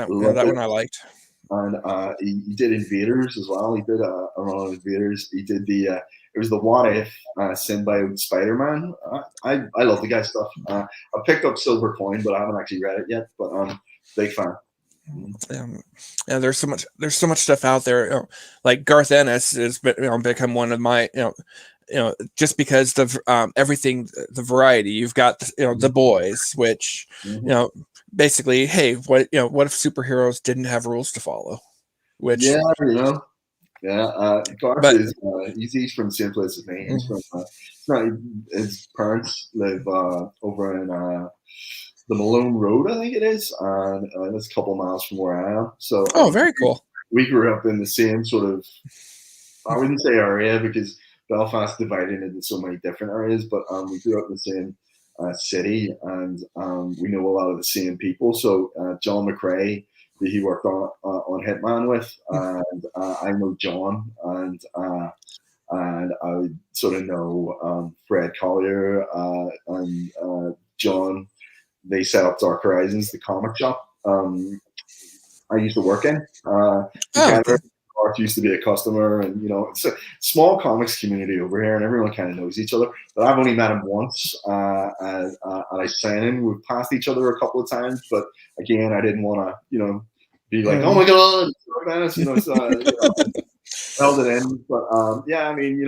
one I liked. And he did Invaders as well. He did a run of Invaders. He did it was the What If Symbiote Spider-Man. I love the guy's stuff. I picked up Silver Coin, but I haven't actually read it yet. But big fan. Yeah, there's so much stuff out there. Like Garth Ennis has become one of my just because of everything, the variety. You've got The Boys, which basically, hey, what if superheroes didn't have rules to follow? Which Garth is he's from the same place as me. He's from his parents live over in the Malone Road, I think it is, and it's a couple of miles from where I am. So very cool. We grew up in the same sort of, I wouldn't say area, because Belfast divided into so many different areas, but we grew up in the same city, and we know a lot of the same people. So John McCrae, that he worked on Hitman with, and I know John, and I would sort of know Fred Collier and John. They set up Dark Horizons, the comic shop I used to work in. Garth used to be a customer, and it's a small comics community over here, and everyone kind of knows each other. But I've only met him once, and I sang in. We've passed each other a couple of times, but again, I didn't want to, be like, oh my god, held it in. But I mean,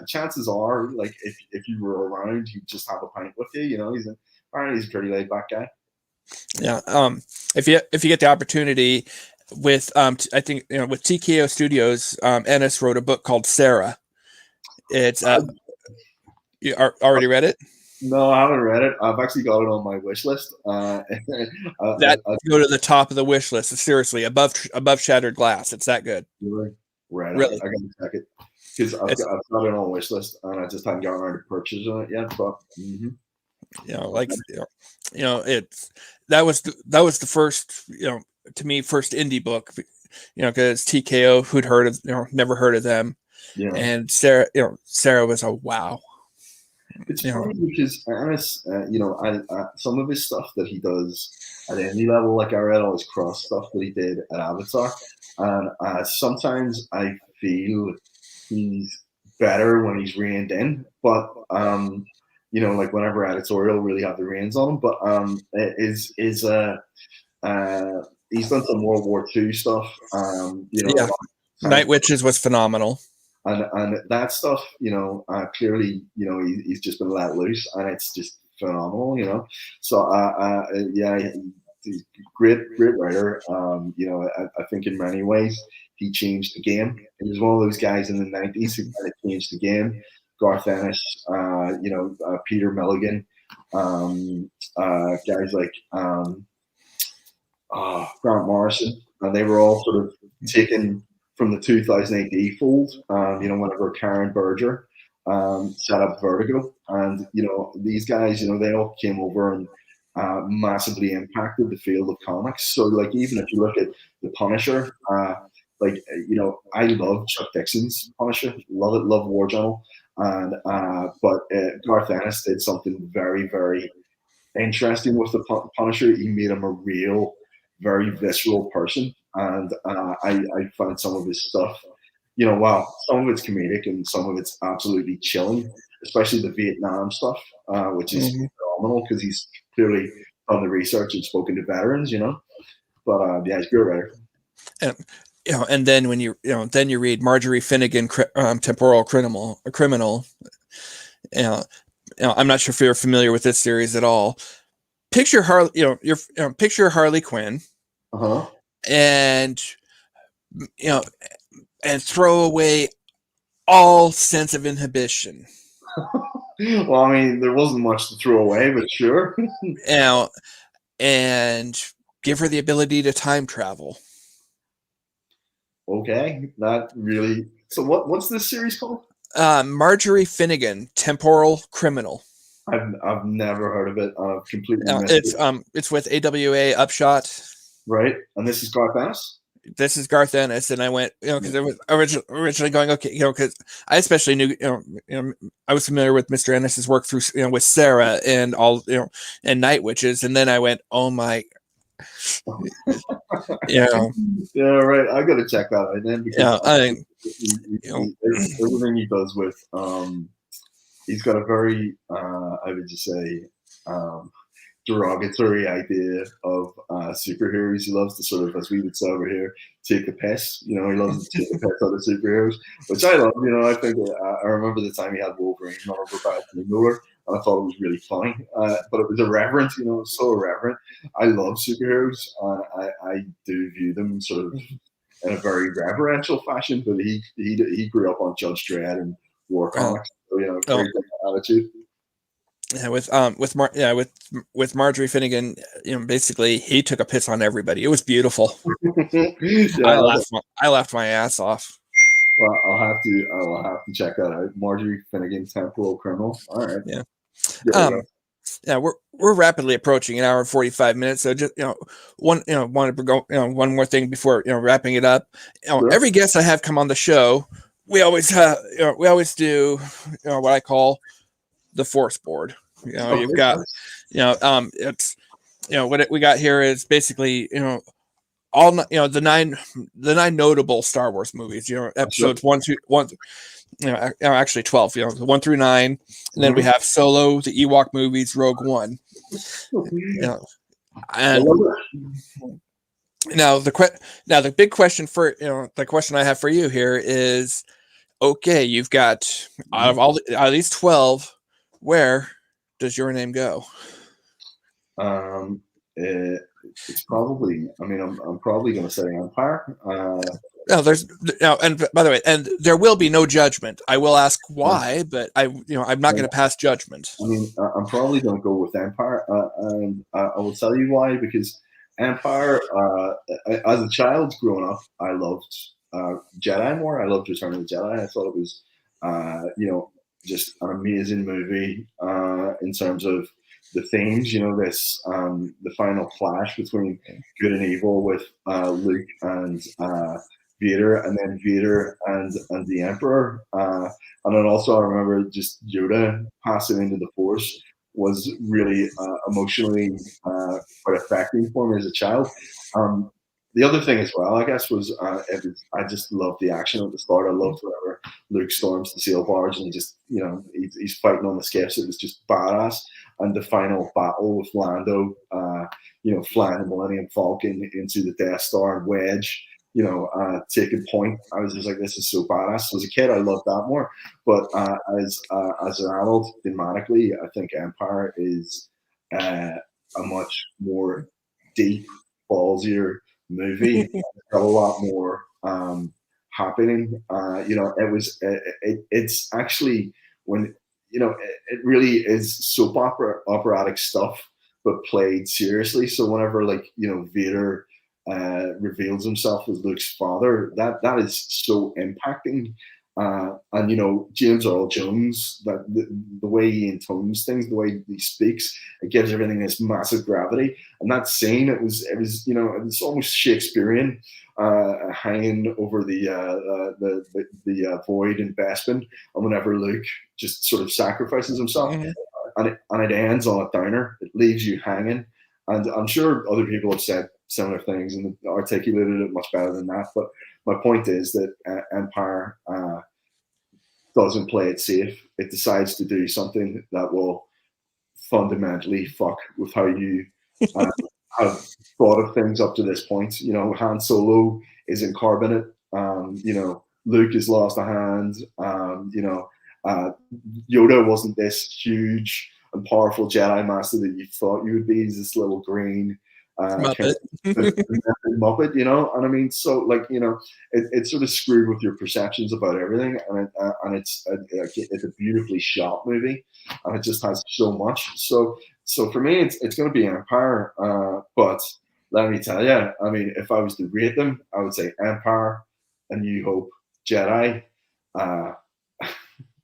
chances are, like, if you were around, he'd just have a pint with you. He's a pretty laid back guy. Yeah. If you get the opportunity, with I think with TKO Studios, Ennis wrote a book called Sarah. It's you already read it? No, I haven't read it. I've actually got it on my wish list. Go to the top of the wish list. Seriously, above Shattered Glass. It's that good. Really? Right. Really? I gotta check it, because I've got it on a wish list, and I just haven't gotten around to purchasing it yet. But that was the first to me first indie book, because TKO, who'd heard of never heard of them, and Sarah was a wow. It's funny because Ennis, some of his stuff that he does at any level, like I read all his cross stuff that he did at Avatar, and sometimes I feel he's better when he's reined in, but like whenever editorial really have the reins on him, but he's done some World War II stuff. Night Witches was phenomenal. And that stuff, clearly, he's just been let loose, and it's just phenomenal, So, he's great writer. I think in many ways he changed the game. He was one of those guys in the 90s who kind of changed the game. Garth Ennis, Peter Milligan, guys like Grant Morrison, and they were all sort of taken from the 2000 AD fold. Whenever Karen Berger set up Vertigo, and these guys, they all came over and massively impacted the field of comics. So, like, even if you look at the Punisher, I love Chuck Dixon's Punisher, love War Journal, and but Garth Ennis did something very, very interesting with the Punisher. He made him a real, very visceral person, and I find some of his stuff, some of it's comedic and some of it's absolutely chilling, especially the Vietnam stuff, which is phenomenal because he's clearly done the research and spoken to veterans, But he's a good writer. And then when you read Marjorie Finnegan, Temporal Criminal. I'm not sure if you're familiar with this series at all. Picture Harley, picture Harley Quinn, and and throw away all sense of inhibition. Well, I mean, there wasn't much to throw away, but sure. And give her the ability to time travel. Okay, that really. So what's this series called? Marjorie Finnegan, Temporal Criminal. I've never heard of it. I've completely missed it. It's with AWA Upshot. Right, and this is Garth Ennis. This is Garth Ennis, and I went, because I was originally going, okay, because I especially knew, I was familiar with Mr. Ennis's work through, with Sarah and all, and Night Witches, and then I went, oh my, Yeah, right. I got to check that out then, because everything he does with, he's got a very, I would just say, derogatory idea of superheroes. He loves to sort of, as we would say over here, take the piss. He loves to take the piss out of superheroes, which I love. I think I remember the time he had Wolverine on over by Moore, and I thought it was really funny. But it was irreverent. It was so irreverent. I love superheroes, and I do view them sort of in a very reverential fashion. But he grew up on Judge Dredd and War Comics, so great attitude. Yeah, with Marjorie Finnegan, basically he took a piss on everybody. It was beautiful. I laughed my ass off. Well, I will have to check that out. Marjorie Finnegan, Temporal Criminal. All right. Yeah. We're rapidly approaching an hour and 45 minutes. So just wanted to go one more thing before wrapping it up. Sure. Every guest I have come on the show, we always do what I call the force board. You've got it's what we got here is basically all the nine notable Star Wars movies, episodes 1 through 1, actually 12, 1 through 9, and then we have Solo, the Ewok movies, Rogue One. And now the big question for the question I have for you here is, okay, you've got out of these 12, where does your name go? It's probably. I mean, I'm probably going to say Empire. And by the way, and there will be no judgment. I will ask why, but I'm not going to pass judgment. I mean, I'm probably going to go with Empire, and I will tell you why. Because Empire, as a child growing up, I loved Jedi more. I loved Return of the Jedi. I thought it was, just an amazing movie in terms of the themes. This the final clash between good and evil with Luke and Vader, and then Vader and the Emperor. And then also I remember just Yoda passing into the Force was really emotionally quite affecting for me as a child. The other thing as well, I guess, was I just loved the action at the start. I loved whenever Luke storms the sail barge and he just, he's fighting on the skiffs. It was just badass. And the final battle with Lando, flying the Millennium Falcon into the Death Star and Wedge, taking point. I was just like, this is so badass. As a kid, I loved that more. But as an adult, thematically, I think Empire is a much more deep, ballsier movie. It's got a lot more happening. It's actually when it really is soap operatic stuff, but played seriously. So whenever Vader reveals himself as Luke's father, that is so impacting. And James Earl Jones, that the way he intones things, the way he speaks, it gives everything this massive gravity. And that scene, it was almost Shakespearean, hanging over the void in Bespin, and whenever Luke just sort of sacrifices himself, and it ends on a downer, it leaves you hanging. And I'm sure other people have said similar things and articulated it much better than that. But my point is that Empire doesn't play it safe. It decides to do something that will fundamentally fuck with how you have thought of things up to this point. Han Solo isn't carbonate. Luke has lost a hand. Yoda wasn't this huge and powerful Jedi master that you thought you would be. He's this little green, Muppet. the Muppet, you know. And I mean, so like, you know, it's sort of screwed with your perceptions about everything, and it's a beautifully shot movie, and it just has so much. So for me, it's going to be Empire. But let me tell you, I mean, if I was to rate them, I would say Empire, A New Hope, Jedi. Uh,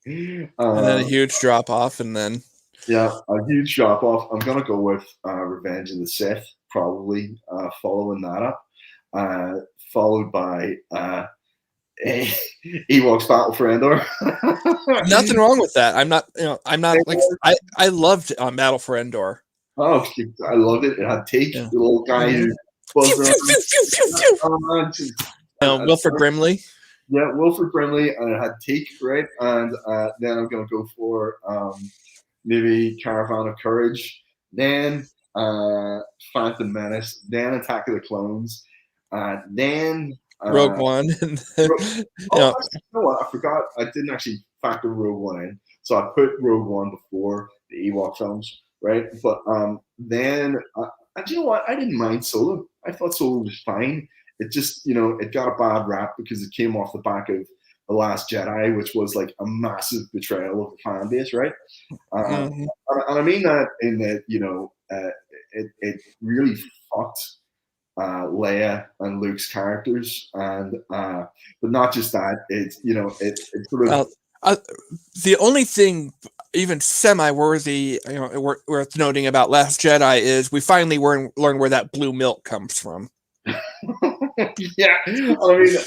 And then a huge drop off, and then yeah, a huge drop off. I'm gonna go with Revenge of the Sith, probably following that up, followed by Ewoks Battle for Endor. nothing wrong with that. I'm not, you know, I'm not like I loved Battle for Endor. Oh, I loved it. It had Teak, the little guy who buzzed around. Wilford Brimley. Yeah, Wilford Brimley, and it had Teak, right? And then I'm gonna go for maybe Caravan of Courage, then Phantom Menace, then Attack of the Clones, then Rogue One. And then, you know what? I forgot. I didn't actually factor Rogue One in, so I put Rogue One before the Ewok films, right? But then, and you know what? I didn't mind Solo. I thought Solo was fine. It just, you know, it got a bad rap because it came off the back of The Last Jedi, which was like a massive betrayal of the fan base, right? And I mean that in that, you know, it really fucked Leia and Luke's characters, and but not just that. It's, you know, it sort of. The only thing even semi-worthy, you know, worth noting about Last Jedi is we finally learn where that blue milk comes from. Yeah, I mean,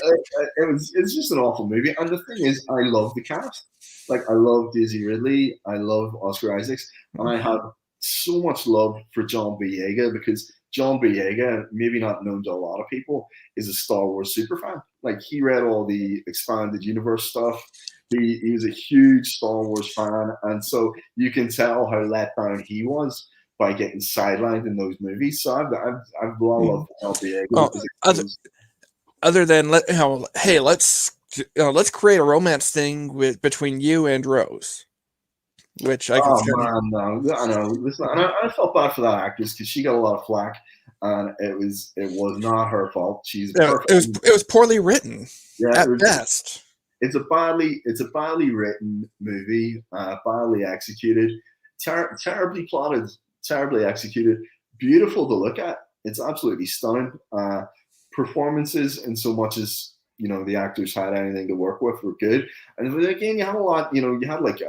it's just an awful movie, and the thing is, I love the cast. Like, I love Daisy Ridley, I love Oscar Isaacs, and I have so much love for John Boyega, because John Boyega, maybe not known to a lot of people, is a Star Wars superfan. Like, he read all the expanded universe stuff. He was a huge Star Wars fan, and so you can tell how let down he was by getting sidelined in those movies. So I've a lot of love for John Boyega. Other than hey, let's create a romance thing between you and Rose, which I consider. No, I know. Listen, and I felt bad for that actress because she got a lot of flack, and it was not her fault. She's perfect. It was poorly written. Yeah, at best. It's a badly written movie, badly executed, terribly plotted, terribly executed, beautiful to look at. It's absolutely stunning. Performances, in so much as, you know, the actors had anything to work with, were good. And again, you had a lot, you know, you had like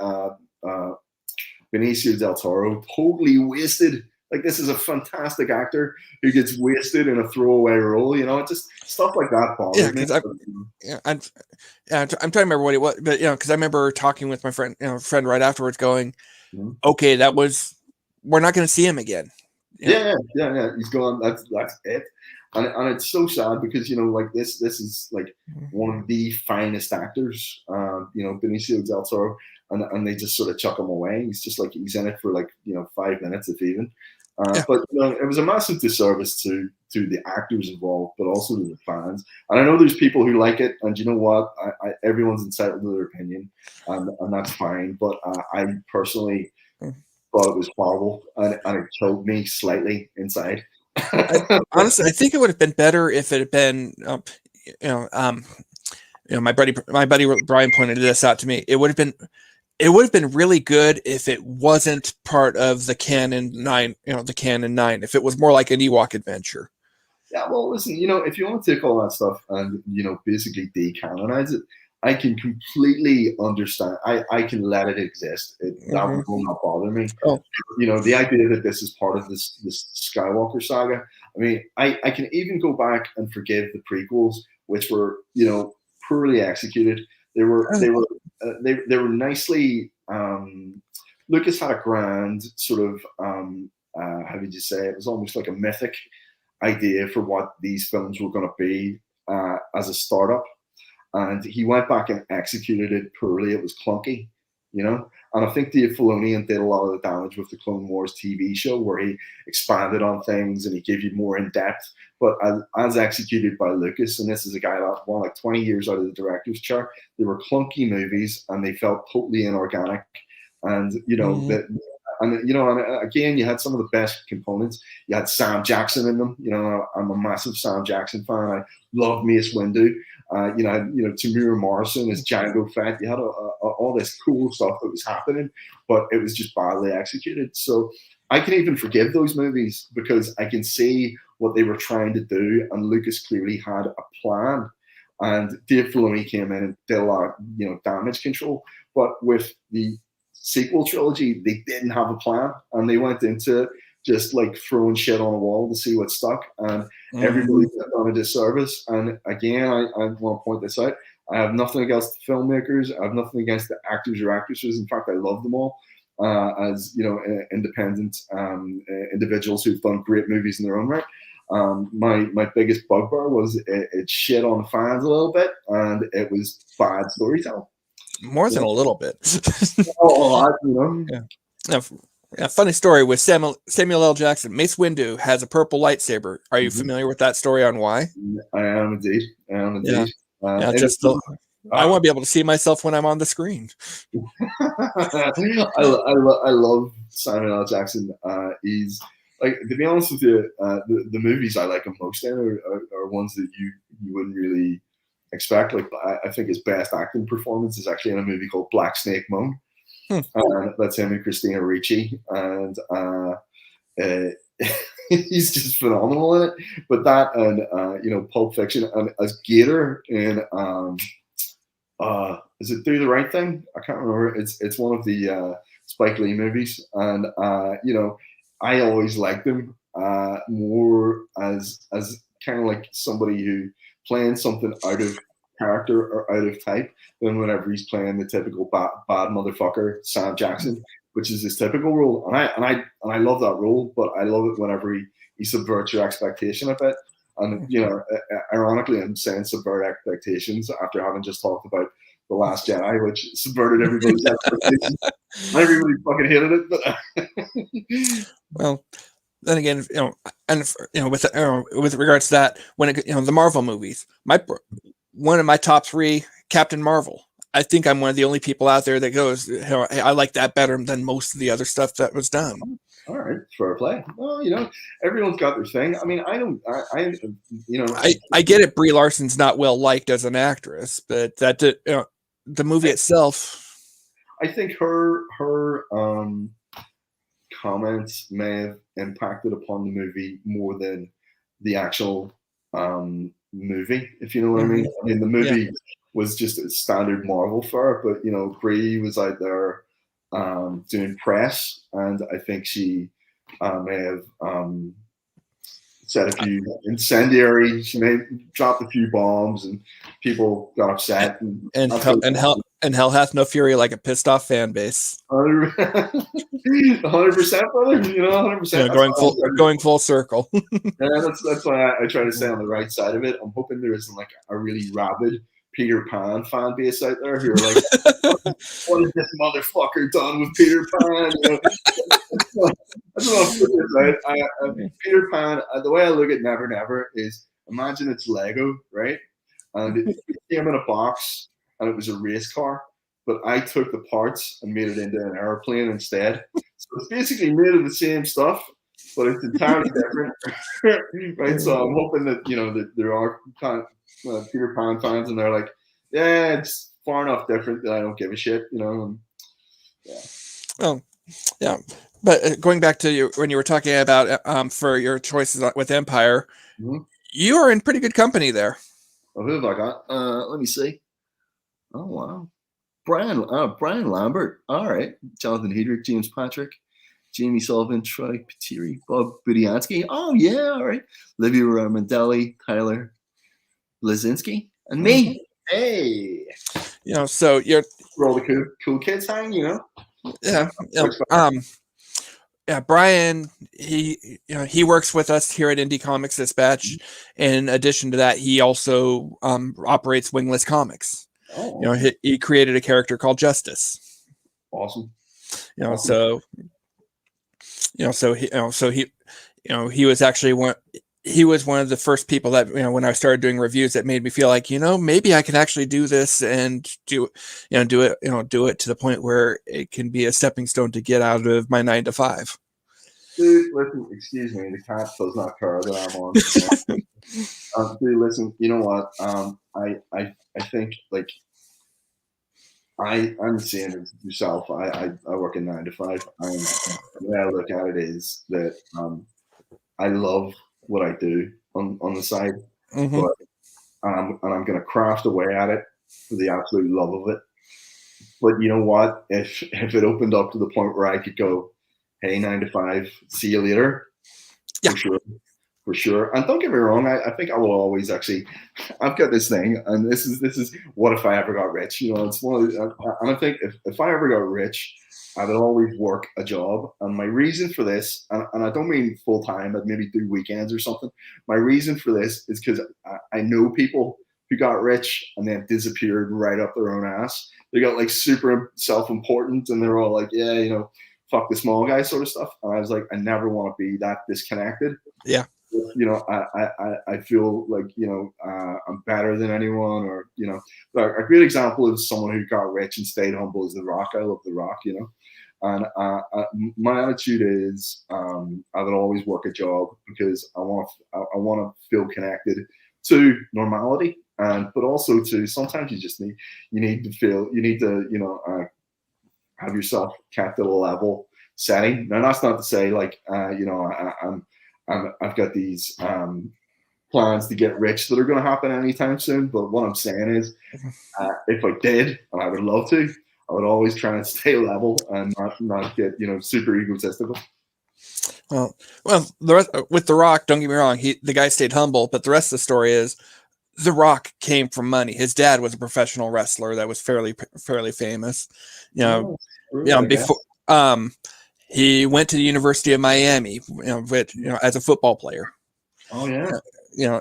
Benicio del Toro, totally wasted. Like, this is a fantastic actor who gets wasted in a throwaway role, you know. It's just stuff like that bothers me. I'm trying to remember what it was, but, you know, because I remember talking with my friend right afterwards, going, okay, we're not going to see him again. Yeah, he's gone. That's it. And it's so sad because, you know, like this is like one of the finest actors, you know, Benicio del Toro, and they just sort of chuck him away. He's just like, he's in it for like, you know, 5 minutes if even. But, you know, it was a massive disservice to the actors involved, but also to the fans. And I know there's people who like it, and you know what? Everyone's entitled to their opinion, and that's fine. But I personally thought it was horrible, and it killed me slightly inside. Honestly, I think it would have been better if it had been, my buddy Brian pointed this out to me. It would have been really good if it wasn't part of the Canon 9, the Canon 9. If it was more like an Ewok adventure. Yeah, well, listen, you know, if you want to take all that stuff and, you know, basically decanonize it, I can completely understand. I can let it exist. That will not bother me. Oh. You know, the idea that this is part of this Skywalker saga. I mean, I can even go back and forgive the prequels, which were, you know, poorly executed. They were nicely. Lucas had a grand sort of how would you say, it was almost like a mythic idea for what these films were going to be as a startup. And he went back and executed it poorly. It was clunky, you know. And I think Dave Filoni did a lot of the damage with the Clone Wars TV show, where he expanded on things and he gave you more in depth. But as executed by Lucas, and this is a guy that won like 20 years out of the director's chair, they were clunky movies and they felt totally inorganic. And, you know, and again, you had some of the best components. You had Sam Jackson in them. I'm a massive Sam Jackson fan. I love Mace Windu. Tamura Morrison as Django Fett. You had all this cool stuff that was happening, but it was just badly executed. So I can even forgive those movies because I can see what they were trying to do, and Lucas clearly had a plan. And Dave Filoni came in and did a lot of, damage control. But with the sequel trilogy, they didn't have a plan, and they went into just like throwing shit on a wall to see what stuck, and everybody done a disservice. And again, I want to point this out. I have nothing against the filmmakers. I have nothing against the actors or actresses. In fact, I love them all as independent individuals who've done great movies in their own right. My biggest bugbear was it shit on the fans a little bit, and it was bad storytelling. More than a little bit. Yeah. Funny story with Samuel L. Jackson. Mace Windu has a purple lightsaber. Are you familiar with that story on why? I am indeed. Yeah. I want to be able to see myself when I'm on the screen. I love Samuel L. Jackson. He's like, to be honest with you, the movies I like him most in are ones that you wouldn't really expect. Like, I think his best acting performance is actually in a movie called Black Snake Moan. That's him and Christina Ricci, and he's just phenomenal in it. But that and Pulp Fiction, and as Gator in is it Do the Right Thing? I can't remember. It's one of the Spike Lee movies, and I always liked him more as kind of like somebody who playing something out of character or out of type than whenever he's playing the typical bad motherfucker Sam Jackson, which is his typical role. And I love that role, but I love it whenever he subverts your expectation a bit. And ironically, I'm saying subvert expectations after having just talked about The Last Jedi, which subverted everybody's expectations. Everybody fucking hated it, but well, then again, with regards to that, when the Marvel movies, one of my top 3, Captain Marvel. I think I'm one of the only people out there that goes, hey, I like that better than most of the other stuff that was done. All right, fair play. Well, everyone's got their thing. I mean, I get it. Brie Larson's not well liked as an actress, but that the movie itself. I think her comments may have impacted upon the movie more than the actual movie, if you know what I mean. I mean, the movie was just a standard Marvel fare, but Brie was out there doing press, and I think she may have said a few incendiary. She may have dropped a few bombs, and people got upset. And hell hath no fury like a pissed off fan base. 100%, brother. 100%. Going full circle. Yeah, that's why I try to stay on the right side of it. I'm hoping there isn't like a really rabid Peter Pan fan base out there who are like, what has this motherfucker done with Peter Pan? That's what I'm putting this out. Peter Pan, the way I look at Never Never is, imagine it's Lego, right? And it came in a box, and it was a race car, but I took the parts and made it into an airplane instead. So it's basically made of the same stuff, but it's entirely different, right? So I'm hoping that that there are kind of Peter Pan fans, and they're like, yeah, it's far enough different that I don't give a shit, And, yeah. Well, yeah. But going back to when you were talking about for your choices with Empire, you are in pretty good company there. Oh, who have I got? Let me see. Oh wow, Brian Lambert. All right, Jonathan Hedrick, James Patrick, Jamie Sullivan, Troy Petiri, Bob Budiansky. Oh yeah, all right. Livia Ramondelli, Tyler Blazinski, and me. Hey. So you're where all the cool kids hang. Yeah. Yeah, Brian, he works with us here at Indie Comics Dispatch. In addition to that, he also operates Wingless Comics. Oh, he created a character called Justice. Awesome. So he was actually he was one of the first people that, when I started doing reviews, that made me feel like, maybe I can actually do this and do it to the point where it can be a stepping stone to get out of my 9 to 5. Dude, listen, excuse me, the cat does not care that I'm on. Dude, listen, you know what? I think, like, I'm saying it yourself. I work in 9 to 5. The way I look at it is that I love what I do on the side, Mm-hmm. but and I'm going to craft away at it for the absolute love of it. But you know what? If it opened up to the point where I could go, hey, 9 to 5, see you later, Yeah. For sure. And don't get me wrong, I think I will always actually. I've got this thing, and this is what if I ever got rich? It's one of the, and I think if I ever got rich, I would always work a job. And my reason for this, and I don't mean full time, I'd maybe do weekends or something. My reason for this is because I know people who got rich and then disappeared right up their own ass. They got like super self-important, and they're all like, yeah, fuck the small guy sort of stuff. And I was like, I never want to be that disconnected. Yeah. I feel like, I'm better than anyone, or, a great example of someone who got rich and stayed humble is The Rock. I love The Rock, and my attitude is, I would always work a job because I want to feel connected to normality, but also to, sometimes you need to have yourself kept at a level setting. Now that's not to say like, I've got these plans to get rich that are going to happen anytime soon. But what I'm saying is, if I did, and I would love to, I would always try and stay level and not get super egotistical. Well, the rest, with The Rock, don't get me wrong, the guy stayed humble, but the rest of the story is The Rock came from money. His dad was a professional wrestler that was fairly famous. Before he went to the University of Miami, as a football player. Oh yeah.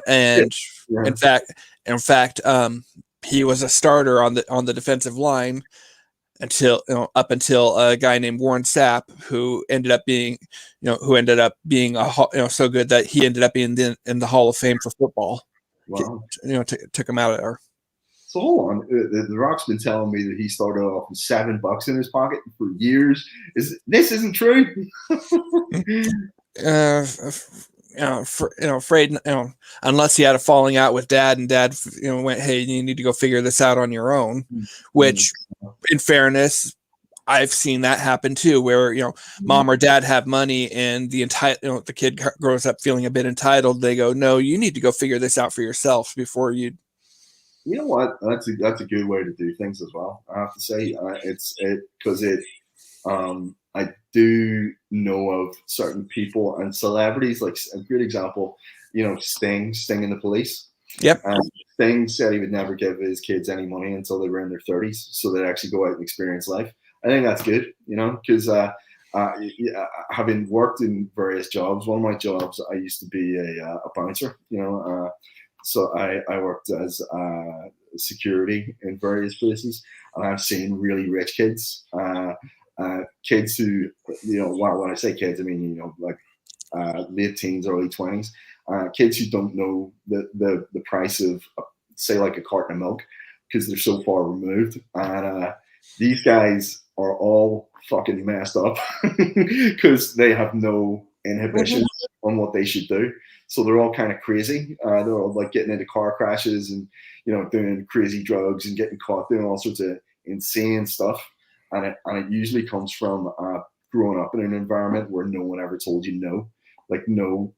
And yeah. In fact, he was a starter on the defensive line until a guy named Warren Sapp, who ended up being so good that he ended up being in the Hall of Fame for football. Wow. Took him out of there. So hold on, the Rock's been telling me that he started off with $7 in his pocket for years. This isn't true? Afraid, unless he had a falling out with dad, and dad, went, hey, you need to go figure this out on your own. Which, in fairness, I've seen that happen too, where mom or dad have money, and the kid grows up feeling a bit entitled. They go, no, you need to go figure this out for yourself before you. You know what? That's a good way to do things as well. I have to say, I do know of certain people and celebrities, like a good example, Sting in the Police. Yep. Sting said he would never give his kids any money until they were in their 30s, so they'd actually go out and experience life. I think that's good, because having worked in various jobs, one of my jobs, I used to be a bouncer, so I worked as security in various places, and I've seen really rich kids, kids who, when I say kids, I mean, late teens, early 20s, kids who don't know the price of, say, like a carton of milk because they're so far removed. And these guys are all fucking messed up because they have no inhibitions on what they should do. So they're all kind of crazy. They're all like getting into car crashes and, doing crazy drugs and getting caught doing all sorts of insane stuff. And it usually comes from growing up in an environment where no one ever told you no. Like no,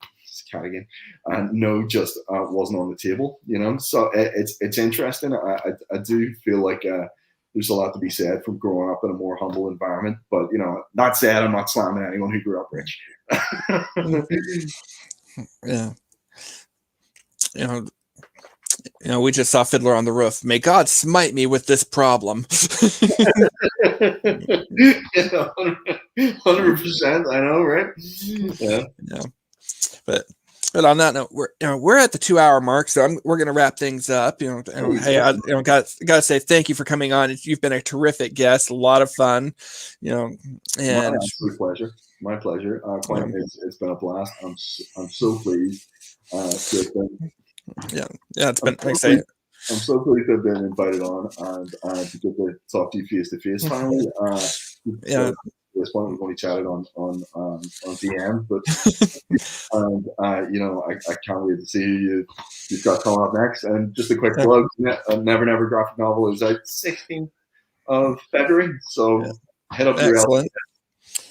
cat again, and no just wasn't on the table, So it's interesting. I do feel like there's a lot to be said from growing up in a more humble environment. But that said, I'm not slamming anyone who grew up rich. Yeah. We just saw Fiddler on the Roof. May God smite me with this problem. 100%. I know, right? Yeah. But on that note, we're at the 2-hour mark, so we're going to wrap things up. Hey, I got to say thank you for coming on. You've been a terrific guest, a lot of fun. And my absolute pleasure. My pleasure. Quentin, it's been a blast. I'm so pleased Good thing. Yeah, it's been, like I say, I'm so pleased to have been invited on and to get to talk to you face to face finally. yeah. At this point, we've only chatted on DM, but I can't wait to see who you've got coming up next. And just a quick plug: Never Never graphic novel is out 16th of February, so head up your excellent.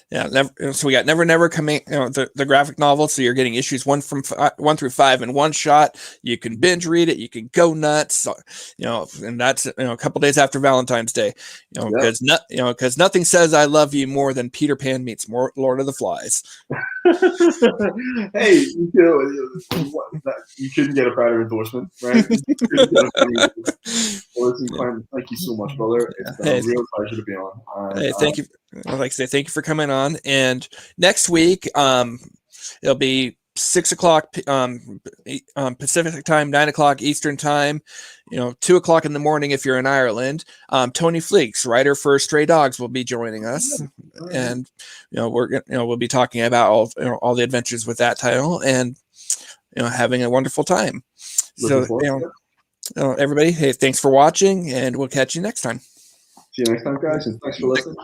So we got Never Never coming, the graphic novel. So you're getting issues 1 through 5 in one shot. You can binge read it. You can go nuts. And that's a couple days after Valentine's Day. Because nothing says I love you more than Peter Pan meets Lord of the Flies. Hey, you couldn't get a better endorsement, right? Well, listen, Quentin, thank you so much, brother. It's been a real pleasure to be on. Hey, thank you. I'd like to say thank you for coming on. And next week, it'll be 6 o'clock Pacific time, 9 o'clock Eastern time, 2 o'clock in the morning if you're in Ireland. Tony Fleeks, writer for Stray Dogs, will be joining us, and we'll be talking about all the adventures with that title, and having a wonderful time. So everybody, hey, thanks for watching, and we'll catch you next time. See you next time, guys, and thanks for listening.